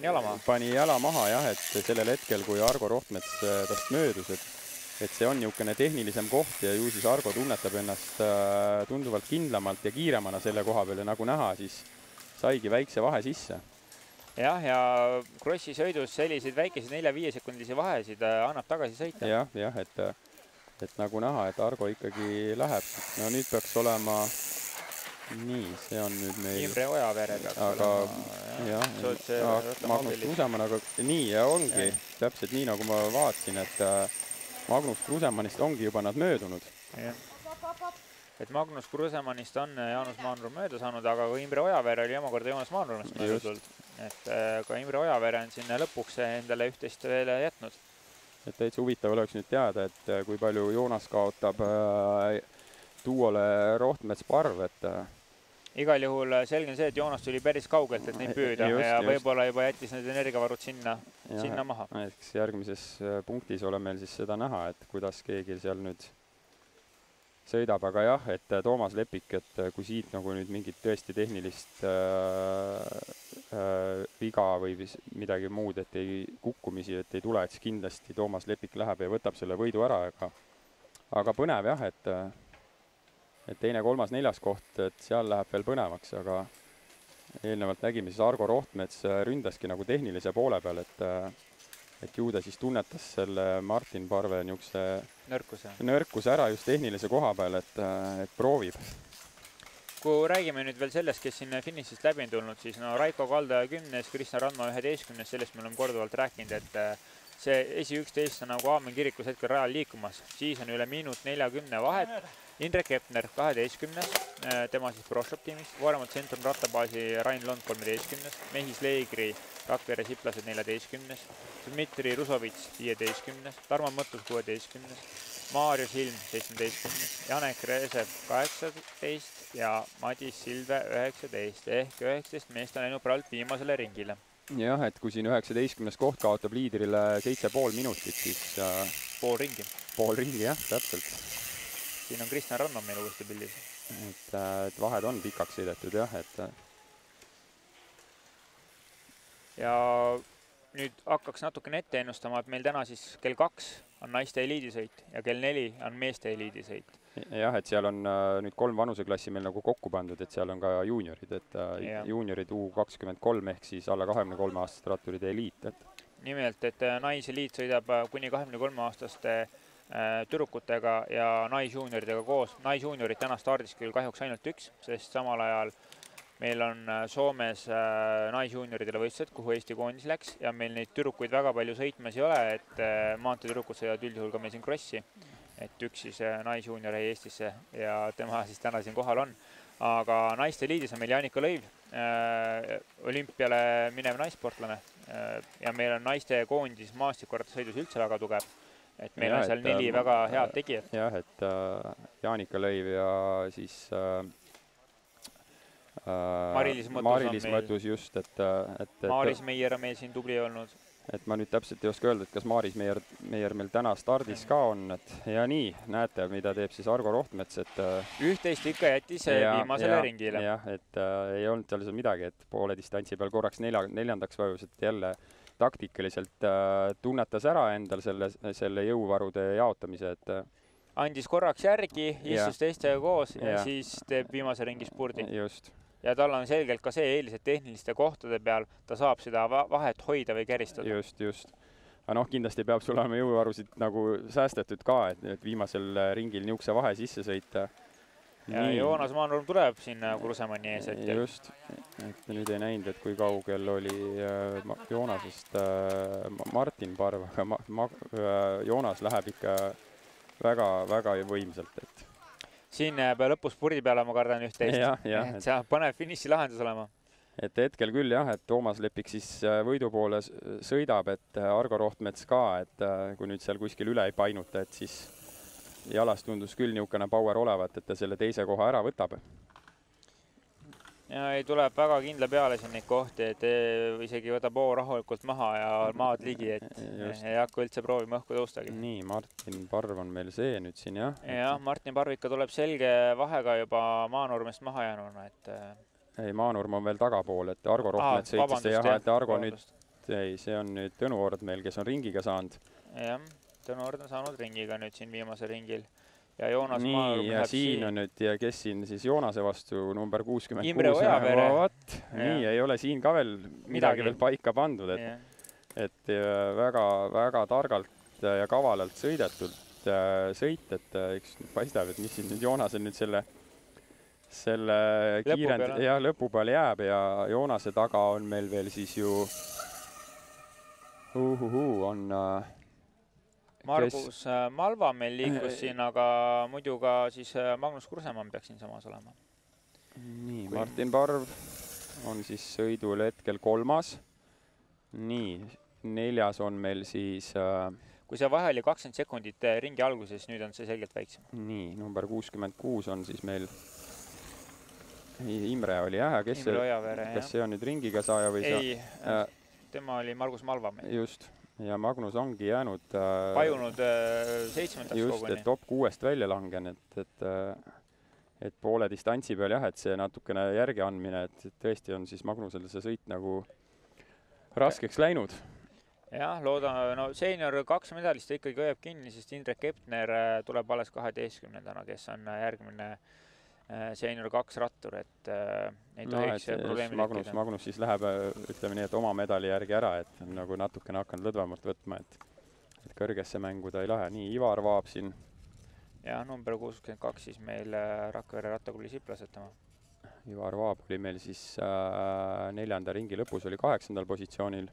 pani jala maha jah, et sellel hetkel, kui Argo Rohtmets tast möödus, et see on niisugune tehnilisem koht ja ju siis Argo tunnetab ennast tunduvalt kindlamalt ja kiiremana selle koha peal ja nagu näha, siis saigi väikse vahe sisse. Jah, ja Krossi sõidus selliseid väikeseid 4-5 sekundilisi vahesid annab tagasi sõita. Jah, et nagu näha, et Argo ikkagi läheb. No nüüd peaks olema nii, see on nüüd meil Imre Ojavere peaks olema. Magnus Kruusemann, aga nii ja ongi täpselt nii, nagu ma vaatasin, et Magnus Kruusemannist ongi juba nad möödunud. Et Magnus Kruusemannist on Jaanus Maanurm mööda saanud, aga ka Imre Ojavere oli omakorda Joonas Maanurmist möödult. Et ka Imre Ojavere on sinna lõpuks endale üht-teist veel jätnud. Et täitsa huvitav oleks nüüd teada, et kui palju Joonas kaotab duole Rohtmets Parv, et igal juhul selge on see, et Joonas tuli päris kaugelt, et neid püüda ja võib-olla juba jättis need energiavarud sinna maha. Eks järgmises punktis ole meil siis seda näha, et kuidas keegi seal nüüd sõidab, aga jah, et Toomas Lepik, et kui siit nagu nüüd mingit tõesti tehnilist viga või midagi muud, et ei kukkumisi, et ei tule, et siis kindlasti Toomas Lepik läheb ja võtab selle võidu ära, aga põnev jah, et teine, kolmas, neljas koht, et seal läheb veel põnevaks, aga eelnevalt nägime siis Argo Rohtmets ründaski nagu tehnilise poole peal, et ju ta siis tunnetas selle Martin Parve niisuguse nõrkuse ära just tehnilise koha peal, et proovib. Kui räägime nüüd veel sellest, kes siin finišist läbi on tulnud, siis Raiko Kalda 10, Kristjan Randma 11, sellest me oleme korduvalt rääkinud, et see esi 11 on nagu Aamen kirikus hetkel rajal liikumas, siis on üle minut 40 vahet Indrek Epner 12, tema siis Prošov tiimist, Vooremalt Centrum rattabaasi Rain Lond 13, Mehis Leegri Rakvere Siplased 14, Dmitri Rusovits 15, Tarmo Mõttus 16, Maarjus Ilm 17, Janek Reesev 18 ja Madis Silve 19 ehk 19 meest on läinud praegu viimasele ringile. Jah, et kui siin 19. koht kaotab liidrile 7,5 minutit, siis pool ringi. Pool ringi, jah, täpselt. Siin on Kristjan Rannom meil uuesti pildis. Et vahed on pikaks sõidetud, jah, et ja nüüd hakkaks natukene ette ennustama, et meil täna siis kell 2 on naiste eliidisõit ja kell 4 on meeste eliidisõit. Jah, et seal on nüüd 3 vanuseklassi meil nagu kokku pandud, et seal on ka juuniorid, et juuniorid U23 ehk siis alla 23-aastaste ratturide eliit. Nimelt, et naiseliit sõidab kuni 23-aastaste tüdrukutega ja naisjuunioridega koos. Naisjuuniorid täna stardis küll kahjuks ainult üks, sest samal ajal meil on Soomes naisjuunioridele võistlused, kuhu Eesti koondis läks ja meil neid tüdrukuid väga palju sõitmas ei ole, et maanteetüdrukud sõidavad üldjuhul ka meil siin krossi. Et üks siis naisjuunior jäi Eestisse ja tema siis täna siin kohal on. Aga naiste liidis on meil Jaanika Lõiv, olümpiale minev naissportlane ja meil on naiste koondis maastikurattasõidus üldse väga tugev. Et meil on seal 4 väga head tegijat. Jah, et Jaanika Lõiv ja siis Mari-Liis Mõttus just, et Maaris Meier on meil siin tubli olnud. Et ma nüüd täpselt ei oska öelda, et kas Maaris Meier meil täna stardis ka on, et ja nii, näete, mida teeb siis Argo Rohtmets, et 11 ikka jättis viimasele ringile. Jah, et ei olnud seal midagi, et poole distantsi peal korraks neljandaks vajus, et jälle taktikaliselt tunnetas ära endal selle jõuvarude jaotamise, et andis korraks järgi, istus teistega koos ja siis teeb viimase ringi spurdi. Just. Ja tal on selgelt ka see eelis, et tehniliste kohtade peal ta saab seda vahet hoida või käristada. Just. Aga kindlasti peab sul olema jõuvarusid nagu säästetud ka, et viimasel ringil niukse vahe sisse sõita. Ja Joonas Maanurm tuleb sinna Kursemanni ees. Just, et nüüd ei näinud, et kui kaugel oli Joonasest Martin Parv, aga Joonas läheb ikka väga võimsalt, et siin lõpus purdi peale ma kardan üht-teist. See paneb finiši lahendus olema. Et hetkel küll jah, et Toomas Lepik siis võidu poole sõidab, et Argo Rohtmets ka, et kui nüüd seal kuskil üle ei painuta, et siis jalas tundus küll niisugune power olevat, et ta selle teise koha ära võtab. Ja ei tuleb väga kindla peale siin neid kohti, et isegi võtab rahulikult maha ja maad ligi, et ei hakka üldse proovima õhku tõustagi. Nii, Martin Parv on meil see nüüd siin, jah? Jah, Martin Parv ikka tuleb selge vahega juba Maanurmest maha jäänuna, et ei, Maanurm on veel tagapool, et Argo Rohtmets sõitis jah, et Argo nüüd, see on nüüd Tõnu Ord meil, kes on ringiga saanud. Jah, Tõnu Ord on saanud ringiga nüüd siin viimase ringil. Ja Joonas nii, ja siin on nüüd, ja kes siin siis Joonase vastu number 66. Imre Ojavere. Nii, ei ole siin ka veel midagi veel paika pandud, et väga targalt ja kavalalt sõidetud sõit, et eks paistab, et mis siin nüüd Joonasel nüüd selle kiirend lõpu peal jääb ja Joonase taga on meil veel siis ju on Margus Malva meil liikus siin, aga muidu ka siis Magnus Kursemann peaks siin samas olema. Nii, Martin Parv on siis sõidul hetkel 3. Nii, 4. on meil siis kui see vahe oli 20 sekundit ringi alguses, nüüd on see selgelt väiksem. Nii, number 66 on siis meil Imre oli jah, kes see on nüüd ringiga saaja või ei, tema oli Margus Malva meil. Just. Ja Magnus ongi jäänud pajunud 7. just, koguni. Et top 6 välja langen, et poole distantsi peal jah, et see natukene järgi andmine, et tõesti on siis Magnusel see sõit nagu raskeks läinud. Jah, loodame, no senior 2 medalist ikkagi hoiab kinni, sest Indrek Epner tuleb alles 12. kes on järgmine senior 2 rattur, et ei tohiks probleemi tekkida. Magnus siis läheb, ütleme nii, et oma medali järgi ära, et on nagu natukene hakanud lõdvemalt võtma, et kõrgesse mängu ta ei lähe. Nii, Ivar Vaab siin. Ja number 62 siis meil Rakvere rattaklubi Siplased tema. Ivar Vaab oli meil siis 4. ringi lõpus, oli 8. positsioonil.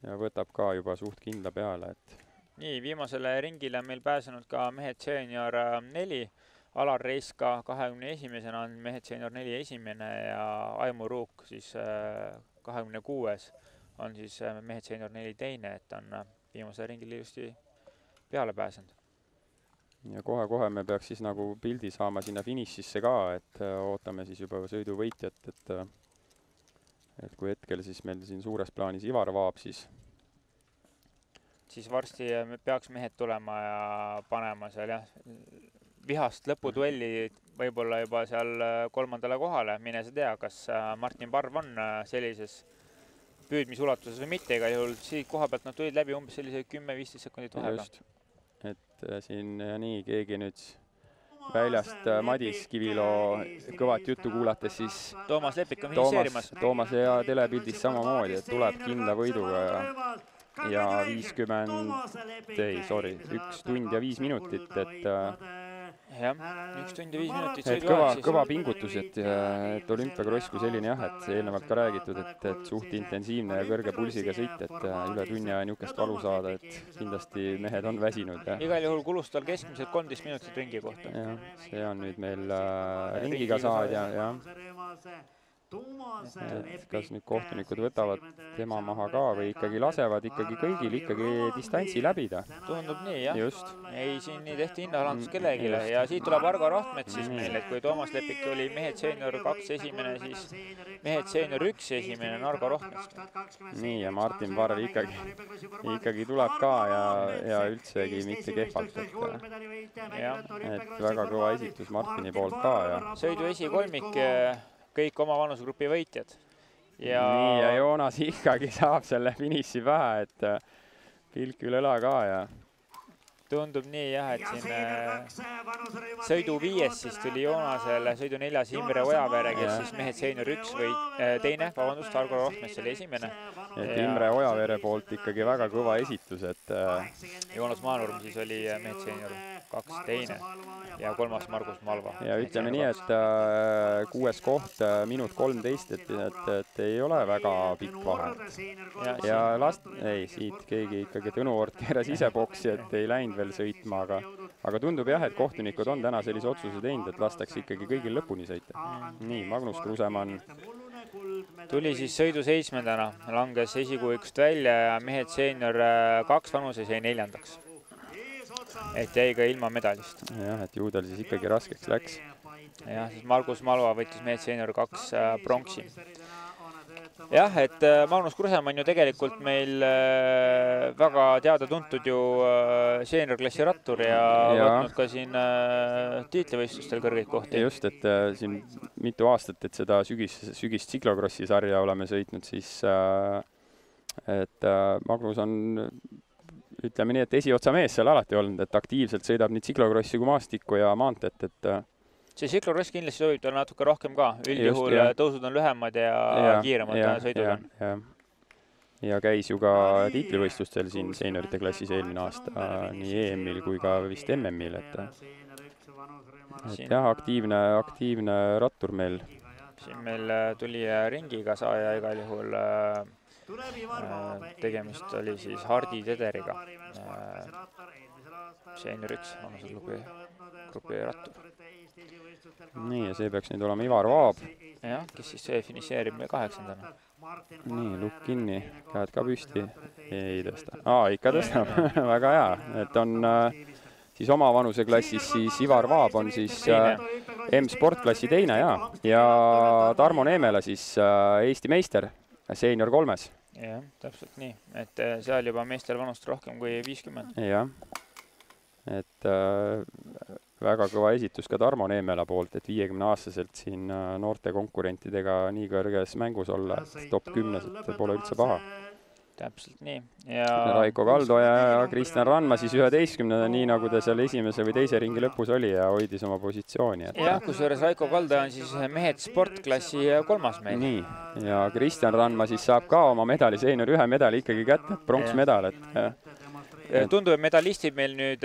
Ja võtab ka juba suht kindla peale, et nii, viimasele ringile meil pääsenud ka mehed seenior 4, Alar Reiska 21-sena on mehed seenior 4 esimene ja Aimo Ruuk siis 26 on siis mehed seenior 4 teine, et on viimasele ringile ilusti peale pääsenud. Ja kohe-kohe me peaks siis nagu pildi saama sinna finišisse ka, et ootame siis juba sõiduvõitjat, et kui hetkel siis meil siin suures plaanis Ivar Vaab, siis varsti me peaks mehed tulema ja panema seal vihast lõpuduelli võib-olla juba seal 3. kohale. Mine sa tea, kas Martin Parv on sellises püüdmisulatuses või mitte, ega juhul siit koha pealt nad tulid läbi umbes sellise 10-15 sekundit vahega. Et siin nii keegi nüüd väljast Madis Kiviloo kõvat juttu kuulates, siis Toomas Lepik on finiseerimas. Toomas ja telepildis samamoodi, et tuleb kindla võiduga ja 1 tund ja 5 minutit, et jah, 1 tund ja 5 minutit sõiduaeg. Kõva pingutus, et olümpiakross kui selline jah, et eelnevalt ka räägitud, et suht intensiivne ja kõrge pulsiga sõit, et üle tunni aja niisugust valu saada, et kindlasti mehed on väsinud. Igal juhul kulus tal keskmiselt 13 minutit ringi kohta. Jah, see on nüüd meil ringiga saadja, jah. Et kas nüüd kohtunikud võtavad tema maha ka või ikkagi lasevad ikkagi kõigil ikkagi distantsi läbida? Tundub nii, jah. Just. Ei, siin nii tehti hinnalandus kellegile ja siit tuleb Argo Rohtmets siis meil, et kui Toomas Lepik oli mehed seenior 2 esimene, siis mehed seenior 1 esimene on Argo Rohtmets. Nii, ja Martin Parv ikkagi tuleb ka ja üldsegi mitte kehvalt, et väga kõva esitus Martini poolt ka. Sõidu esikolmik kõik oma vanusgrupi võitjad. Nii, ja Joonas ikkagi saab selle finiši pähe, et pilk üle õla ka ja tundub nii jah, et siin sõidu 5 siis tuli Joonasele, sõidu 4 Imre Ojavere, kes siis mehed seenior 1 või teine, vabandust, Argo Rohtmets oli esimene. Et Imre Ojavere poolt ikkagi väga kõva esitus, et Joonas Maanurm siis oli mehed seenior 2 teine ja 3. Margus Malva. Ja ütleme nii, et 6. koht, minut 13, et ei ole väga pikk vahe. Ja siit keegi ikkagi Tõnu Oort keeras ise boksi, et ei läinud veel sõitma, aga tundub jah, et kohtunikud on täna sellise otsuse teinud, et lastakse ikkagi kõigil lõpuni sõita. Nii, Magnus Krusemann tuli siis sõidu 7. langes esikuuikust välja ja mehed seenior 2 vanuses jäi 4. Et jäi ka ilma medalist. Jah, et ju tal siis ikkagi raskeks läks. Jah, siis Margus Malva võttis mehed seenior 2 pronksi. Jah, et Magnus Krusemann ju tegelikult meil väga teada-tuntud ju seeniorklassi rattur ja võtnud ka siin tiitlivõistlustel kõrgeid kohti. Just, et siin mitu aastat, et seda sügist tsiklokrossi sarja oleme sõitnud, siis et Magnus on ütleme nii, et esiotsa mees seal alati olnud, et aktiivselt sõidab nii tsiklokrossi kui maastikku ja maanteet, et see tsiklokrossi kindlasti sobib tal natuke rohkem ka. Üldjuhul tõusud on lühemad ja kiiremad sõidud on. Ja käis ju ka tiitlivõistlustel siin seeniorite klassis eelmine aasta nii EM-il kui ka vist MM-il, et jah, aktiivne rattur meil. Siin meil tuli ringiga saaja igal juhul tegemist oli siis Hardi Tederiga, seenior 1 vanusegrupi rattur. Nii, ja see peaks nüüd olema Ivar Vaab. Jah, kes siis finiseerib meil 8. Nii, lukk kinni, käed ka püsti, ei tõsta. Ikka tõstab, väga hea, et on siis oma vanuseklassis, siis Ivar Vaab on siis M-sportklassi teine ja Tarmo Neemela siis Eesti meister. Seenior 3. Jah, täpselt nii, et seal juba meestel vanust rohkem kui 50. Jah, et väga kõva esitus ka Tarmo Neemela poolt, et 50-aastaselt siin noorte konkurentidega nii kõrges mängus olla, et top 10, et pole üldse paha. Täpselt nii. Raiko Kaldo ja Kristjan Randma siis 11, nii nagu ta seal esimese või teise ringi lõpus oli ja hoidis oma positsiooni. Jah, kusjuures Raiko Kaldo on siis mehed sportklassi 3. meil. Nii, ja Kristjan Randma siis saab ka oma medali, seenior 1 medali ikkagi kätte, pronksmedal. Tundub, et medalistid meil nüüd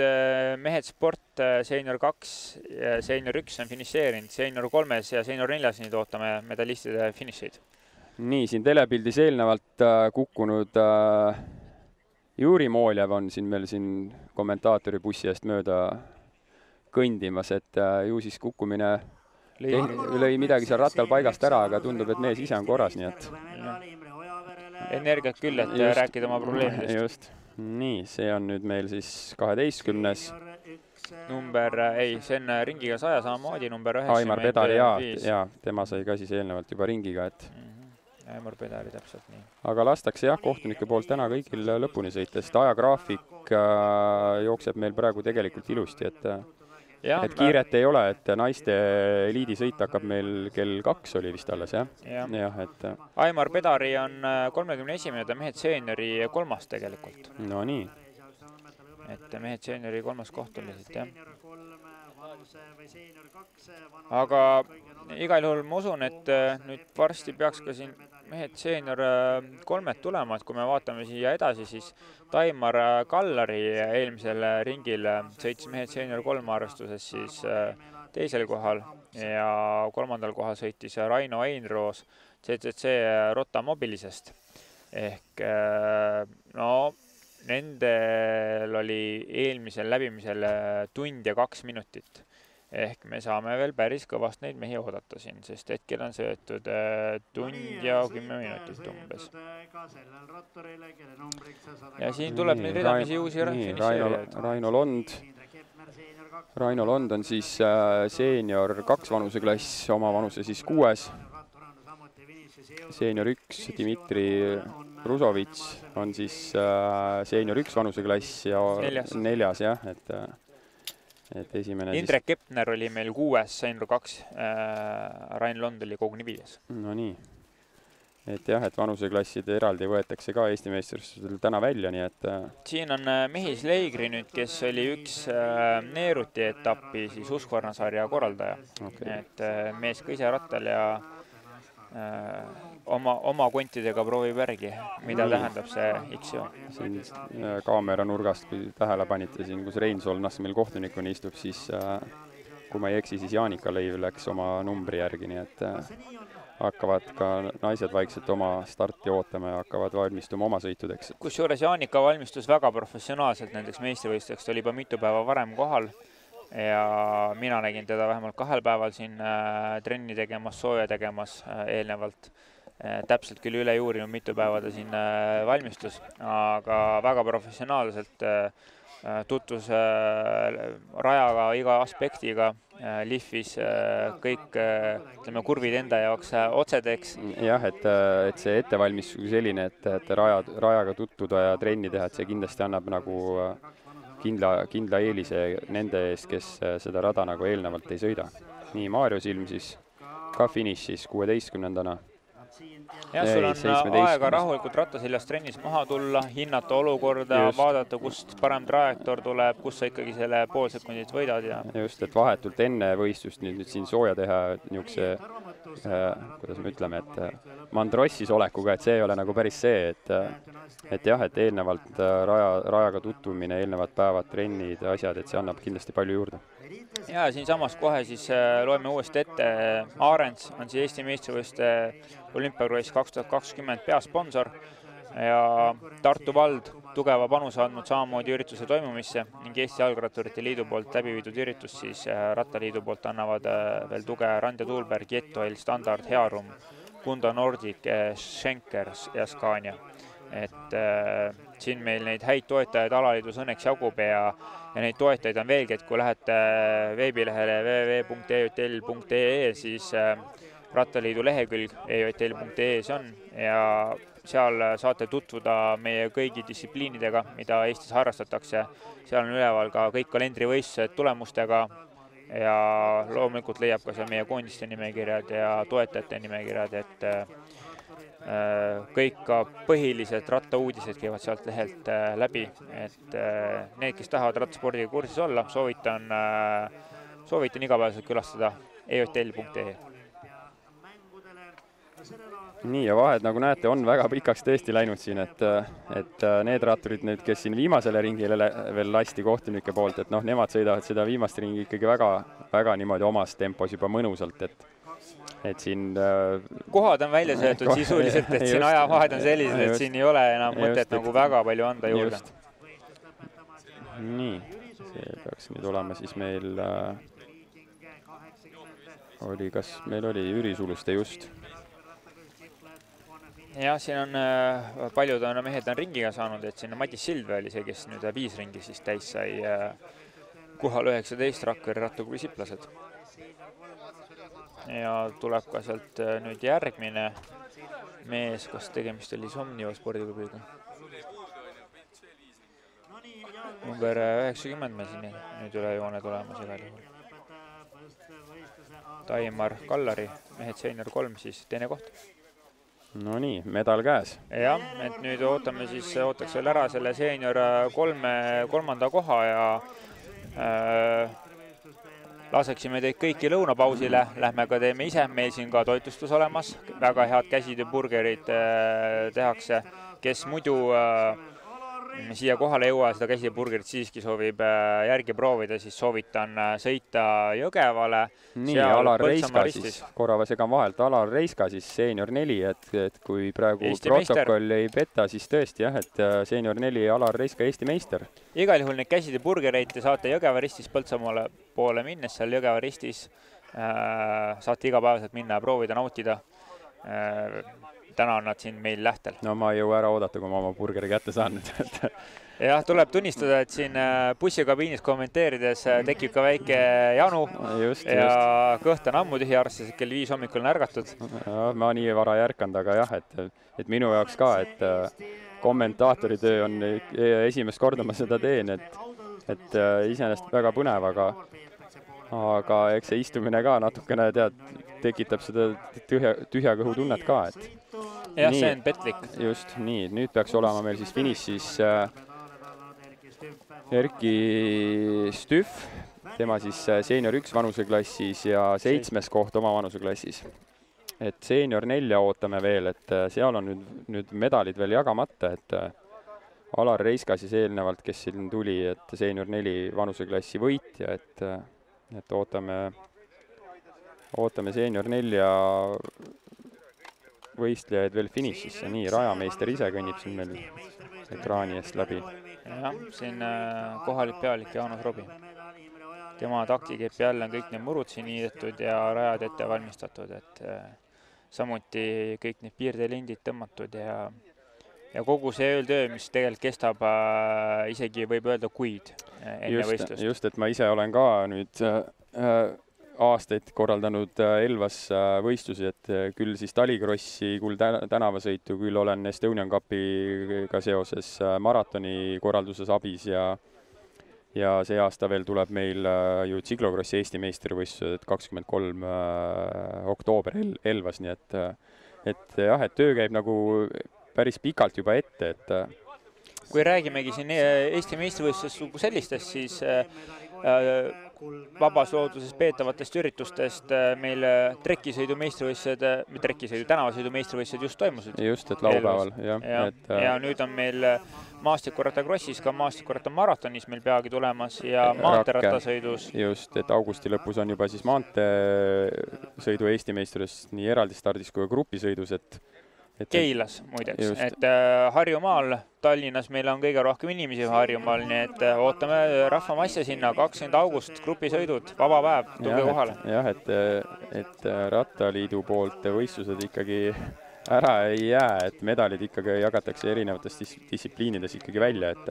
mehed sport seenior 2 ja seenior 1 on finiseerinud, seenior 3 ja seenior 4 nüüd ootame medalistide finišeid. Nii, siin telepildis eelnevalt kukkunud Juri Moljev on siin meil kommentaatori bussi eest mööda kõndimas, et ju siis kukkumine lõi midagi seal rattal paigast ära, aga tundub, et mees ise on korras, nii et energiat küll, et rääkida oma probleemidest. Just. Nii, see on nüüd meil siis 12. Number, see on ringiga 100 samamoodi, number 95. Aimar Pedari, jaa, tema sai ka siis eelnevalt juba ringiga, et Aimar Pedari täpselt nii. aga lastakse jah, kohtunike poolt täna kõigil lõpuni sõita, sest ajagraafik jookseb meil praegu tegelikult ilusti, et kiiret ei ole, et naiste eliidisõit hakkab meil kell 2 oli vist alles, jah? Jah, et Aimar Pedari on 31. ta mehed seeniori 3. tegelikult. No nii. Et mehed seeniori 3. koht oli siit, jah. Aga igal juhul ma usun, et nüüd varsti peaks ka siin mehed seenior 3 tulema, et kui me vaatame siia edasi, siis Taimar Kallari eelmisel ringil sõitis mehed seenior 3 arvestuses siis teisel kohal ja 3. kohal sõitis Raino Einroos CCC Rotta Mobilisest. Ehk nendel oli eelmisel läbimisel tund ja 2 minutit. Ehk me saame veel päris kõvast neid mehi oodata siin, sest hetkel on sõetud tund ja 10 minutit umbes. Ja siin tuleb nüüd ridamisi uusi finišeerijaid. Raino Lond on siis seenior 2 vanuseklass, oma vanuse siis 6. Seenior 1 Dmitri Brusovits on siis seenior 1 vanuseklass ja 4. jah, et esimene Indrek Kepner oli meil 6, seenior 2, Rain Lond oli koguni 5. No nii. Et jah, et vanuseklasside eraldi võetakse ka Eesti meistrivõistlustel täna välja, nii et siin on Mehis Leigri nüüd, kes oli üks Neeruti etappi siis Husqvarna sarja korraldaja. Okay. Et mees ka ise rattal ja oma kontidega proovib järgi, mida tähendab see X-jo. Siin kaamera nurgast, kui tähele panite siin, kus Rein Solnas meil kohtunikuni istub, siis kui ma ei eksi, siis Jaanika Leiv läks oma numbri järgi, nii et hakkavad ka naised vaikselt oma starti ootama ja hakkavad valmistuma oma sõitudeks. Kusjuures Jaanika valmistus väga professionaalselt nendeks meistrivõistlusteks, ta oli juba mitu päeva varem kohal ja mina nägin teda vähemalt 2 päeval siin trenni tegemas, sooja tegemas eelnevalt. Täpselt küll üle juurinud mitu päeva ta siin valmistus, aga väga professionaalselt tutvus rajaga iga aspektiga, lihvis kõik kurvid enda jaoks otsedeks. Jah, et see ettevalmistus selline, et rajaga tutvuda ja trenni teha, et see kindlasti annab nagu kindla eelise nende eest, kes seda rada nagu eelnevalt ei sõida. Nii, Maarjo Silm siis ka finišis 16. Ja sul on aega rahulikult rattaseljast trennis maha tulla, hinnata olukorda, vaadata, kust parem trajektoor tuleb, kus sa ikkagi selle pool sekundit võidad. Ja just, et vahetult enne võistlust nüüd siin sooja teha niisuguse, kuidas me ütleme, et mandrossis olekuga, et see ei ole nagu päris see, et jah, et eelnevalt rajaga tutvumine, eelnevad päevad, trennid, asjad, et see annab kindlasti palju juurde. Ja siin samas kohe siis loeme uuesti ette, Arends on siis Eesti meistrivõistluste Olümpiakross 2020 peasponsor ja Tartu vald tugeva panuse andnud samamoodi ürituse toimumisse ning Eesti Jalgratturite Liidu poolt läbi viidud üritus siis Rattaliidu poolt annavad veel tuge Rand ja Tuulberg, Jetoil, Standard, Hearum, Kunda Nordic, Schenker ja Scania. Et siin meil neid häid toetajaid alaliidus õnneks jagub ja neid toetajaid on veelgi, et kui lähete veebilehele www.ejtl.ee, siis Rattaliidu lehekülg ejtl.ee see on ja seal saate tutvuda meie kõigi distsipliinidega, mida Eestis harrastatakse. Seal on üleval ka kõik kalendrivõistlused tulemustega ja loomulikult leiab ka seal meie koondiste nimekirjad ja toetajate nimekirjad, et kõik ka põhilised rattauudised käivad sealt lehelt läbi, et need, kes tahavad rattaspordiga kursis olla, soovitan igapäevaselt külastada ejtl.ee. Nii ja vahed, nagu näete, on väga pikaks tõesti läinud siin, et need ratturid nüüd, kes siin viimasele ringile veel lasti kohtunike poolt, et nemad sõidavad seda viimast ringi ikkagi väga niimoodi omas tempos juba mõnusalt, et et siin kohad on välja seotud sisuliselt, et siin ajavahed on sellised, et siin ei ole enam mõtet nagu väga palju anda juurde. Nii, see peaks nüüd olema siis meil kas meil oli Jüri Suluste just. Jah, siin on paljud mehed on ringiga saanud, et siin Madis Silve oli see, kes nüüd 5 ringi siis täis sai kohal 19 Rakvere rattaklubi siplased. Ja tuleb ka sealt nüüd järgmine mees, kas tegemist oli Somniva spordiklubiga. Number 90 me siin nüüd üle joone tulemas igal juhul. Taimar Kallari, mehed seenior 3, siis teine koht. No nii, medal käes. Jah, et nüüd ootaks veel ära selle seenior 3. koha ja laseksime teid kõiki lõunapausile. Lähme ka teeme ise, meil siin ka toitlustus olemas. Väga head käsitööburgerid tehakse, kes muidu siia kohale ei jõua, seda käsitööburgerit siiski soovib järgi proovida, siis soovitan sõita Jõgevale. Nii, Alar Reiska siis, korra segan vahelt, Alar Reiska siis seenior 4, et kui praegu Eesti protokoll ei peta, siis tõesti jah, et seenior 4 Alar Reiska Eesti meister. Igal juhul neid käsitööburgereid te saate Jõgeva ristis Põltsamaale poole minnes, seal Jõgeva ristis saate igapäevaselt minna ja proovida, nautida. Täna on nad siin meil lähtel. No ma ei jõua ära oodata, kui ma oma burgeri kätte saan nüüd. Jah, tuleb tunnistada, et siin bussikabiinis kommenteerides tekib ka väike janu ja kõht on ammu tühi arvestades, et kell 5 hommikul on ärgatud. Ma nii vara ei ärkanud, aga jah, et minu jaoks ka, et kommentaatoritöö on esimest korda ma seda teen, et iseenesest väga põnev, aga eks see istumine ka natukene tekitab seda tühja kõhu tunnet ka, et jah, see on petlik. Just, nii. Nüüd peaks olema meil siis finišis Erki Stüff, tema siis seenior 1 vanuseklassis ja 7. koht oma vanuseklassis. Et seenior 4 ootame veel, et seal on nüüd medalid veel jagamata, et Alar Reiska siis eelnevalt, kes siin tuli, et seenior 4 vanuseklassi võitja, et ootame seenior 4 võistlejaid veel finišisse. Nii, rajameister ise kõnnib siin meil ekraani eest läbi. Jah, siin kohalik pealik Jaanus Robi. Tema taktikepi jälle on kõik need murud siin niidetud ja rajad ette valmistatud, et samuti kõik need piirdelindid tõmmatud ja kogu see ööltöö, mis tegelikult kestab isegi võib öelda kuid enne võistlust. Just, et ma ise olen ka nüüd aastaid korraldanud Elvas võistlusi, et küll siis talikrossi, küll tänavasõitu, küll olen Estonian Cupiga seoses maratoni korralduses abis ja see aasta veel tuleb meil ju tsiklokrossi Eesti meistrivõistlused 23 oktoober Elvas, nii et jah, et töö käib nagu päris pikalt juba ette, et kui räägimegi siin Eesti meistrivõistlusest sellistest, siis vabas looduses peetavatest üritustest meil trekisõidu meistrivõistlused, trekisõidu tänavasõidu meistrivõistlused just toimusid. Just, et laupäeval, jah. Ja nüüd on meil maastikurattarkrossis, ka maastikurattarmaratonis meil peagi tulemas ja maanteerattasõidus. Just, et augusti lõpus on juba siis maanteesõidu Eesti meistrivõistlus nii eraldi stardis kui grupisõidus, et Keilas muideks, et Harjumaal, Tallinnas meil on kõige rohkem inimesi Harjumaal, nii et ootame rahvamassi sinna, 20. august, grupisõidud, vaba päev, tulge kohale. Jah, et Rattaliidu poolt võistlused ikkagi ära ei jää, et medalid ikkagi jagatakse erinevates distsipliinides ikkagi välja, et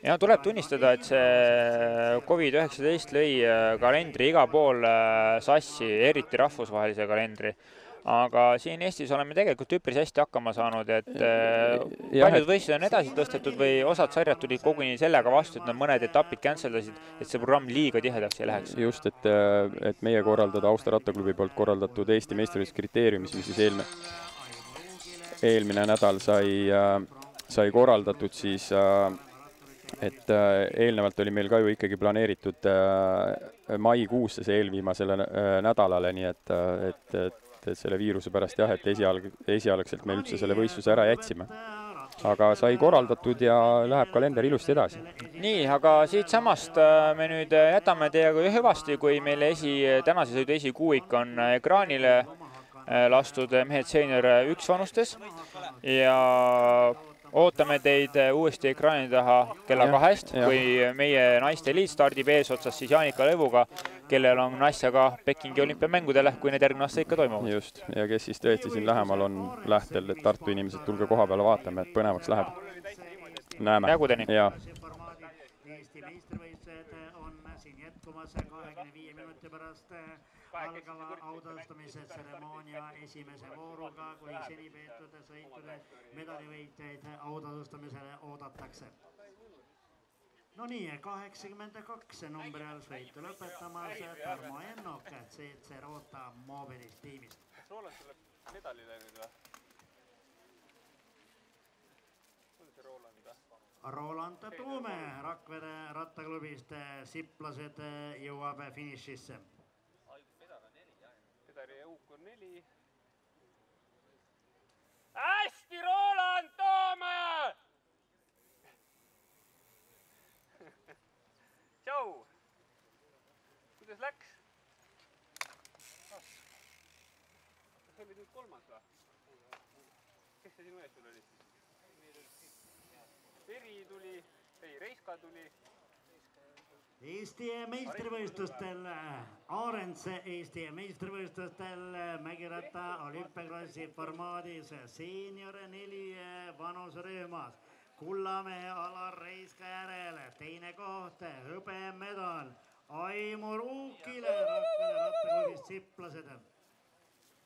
ja tuleb tunnistada, et see COVID-19 lõi kalendri iga pool sassi, eriti rahvusvahelise kalendri. Aga siin Eestis oleme tegelikult üpris hästi hakkama saanud, et paljud võistlused on edasi tõstetud või osad sarjad tulid koguni sellega vastu, et nad mõned etapid canceldasid, et see programm liiga tihedaks ei läheks. Just, et meie korraldada Austa rattaklubi poolt korraldatud Eesti meistrivõistluse kriteeriumis, mis siis eelmine nädal sai korraldatud, siis et eelnevalt oli meil ka ju ikkagi planeeritud maikuusse see eelviimasele nädalale, nii et selle viiruse pärast jah, et esialgselt me üldse selle võistluse ära jätsime. aga sai korraldatud ja läheb kalender ilusti edasi. Nii, aga siitsamast me nüüd jätame teiega hüvasti, kui meil tänase sõidu esikuuik on ekraanile lastud mehed seenior 1 vanustes ja ootame teid uuesti ekraani taha kella 2, kui meie naiste eliit stardib eesotsas siis Jaanika Lõivuga, kellel on asja ka Pekingi olümpiamängudele, kui need järgmine aasta ikka toimuvad. Just, ja kes siis tõesti siin lähemal on lähtel, et Tartu inimesed tulge koha peale vaatame, et põnevaks läheb. Näeme. Jagudeni. Ja. Eesti meistrivõistlused on siin jätkumas 25 minuti pärast algava autastamise tseremoonia esimese vooruga, kui seni peetud sõitude medalivõitjaid autatustamisele oodatakse. No nii, 82 numbri all sõitu lõpetamas Tarmo Ennok CC Rota Mobilis tiimist. Roland tuleb medalile nüüd või? Roland Tuume Rakvere rattaklubist Siplased jõuab finišisse. Pedari õuk on 4. Hästi, Roland Tuume! Tšau! Kuidas läks? Kas olid nüüd 3. või? Kes see sinu ees sul oli? Veri tuli, Reiska tuli. Eesti meistrivõistlustel, Aarents Eesti meistrivõistlustel mägiratta olümpiakrossi formaadis seenior 4 vanuserühmas. Kullamäe Alar Reiska järel, teine koht, hõbemedal Aimur Uukile Rakvere rattaklubist Siplased.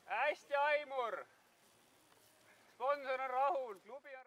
Hästi, Aimur! Sponsor on rahul, klubi on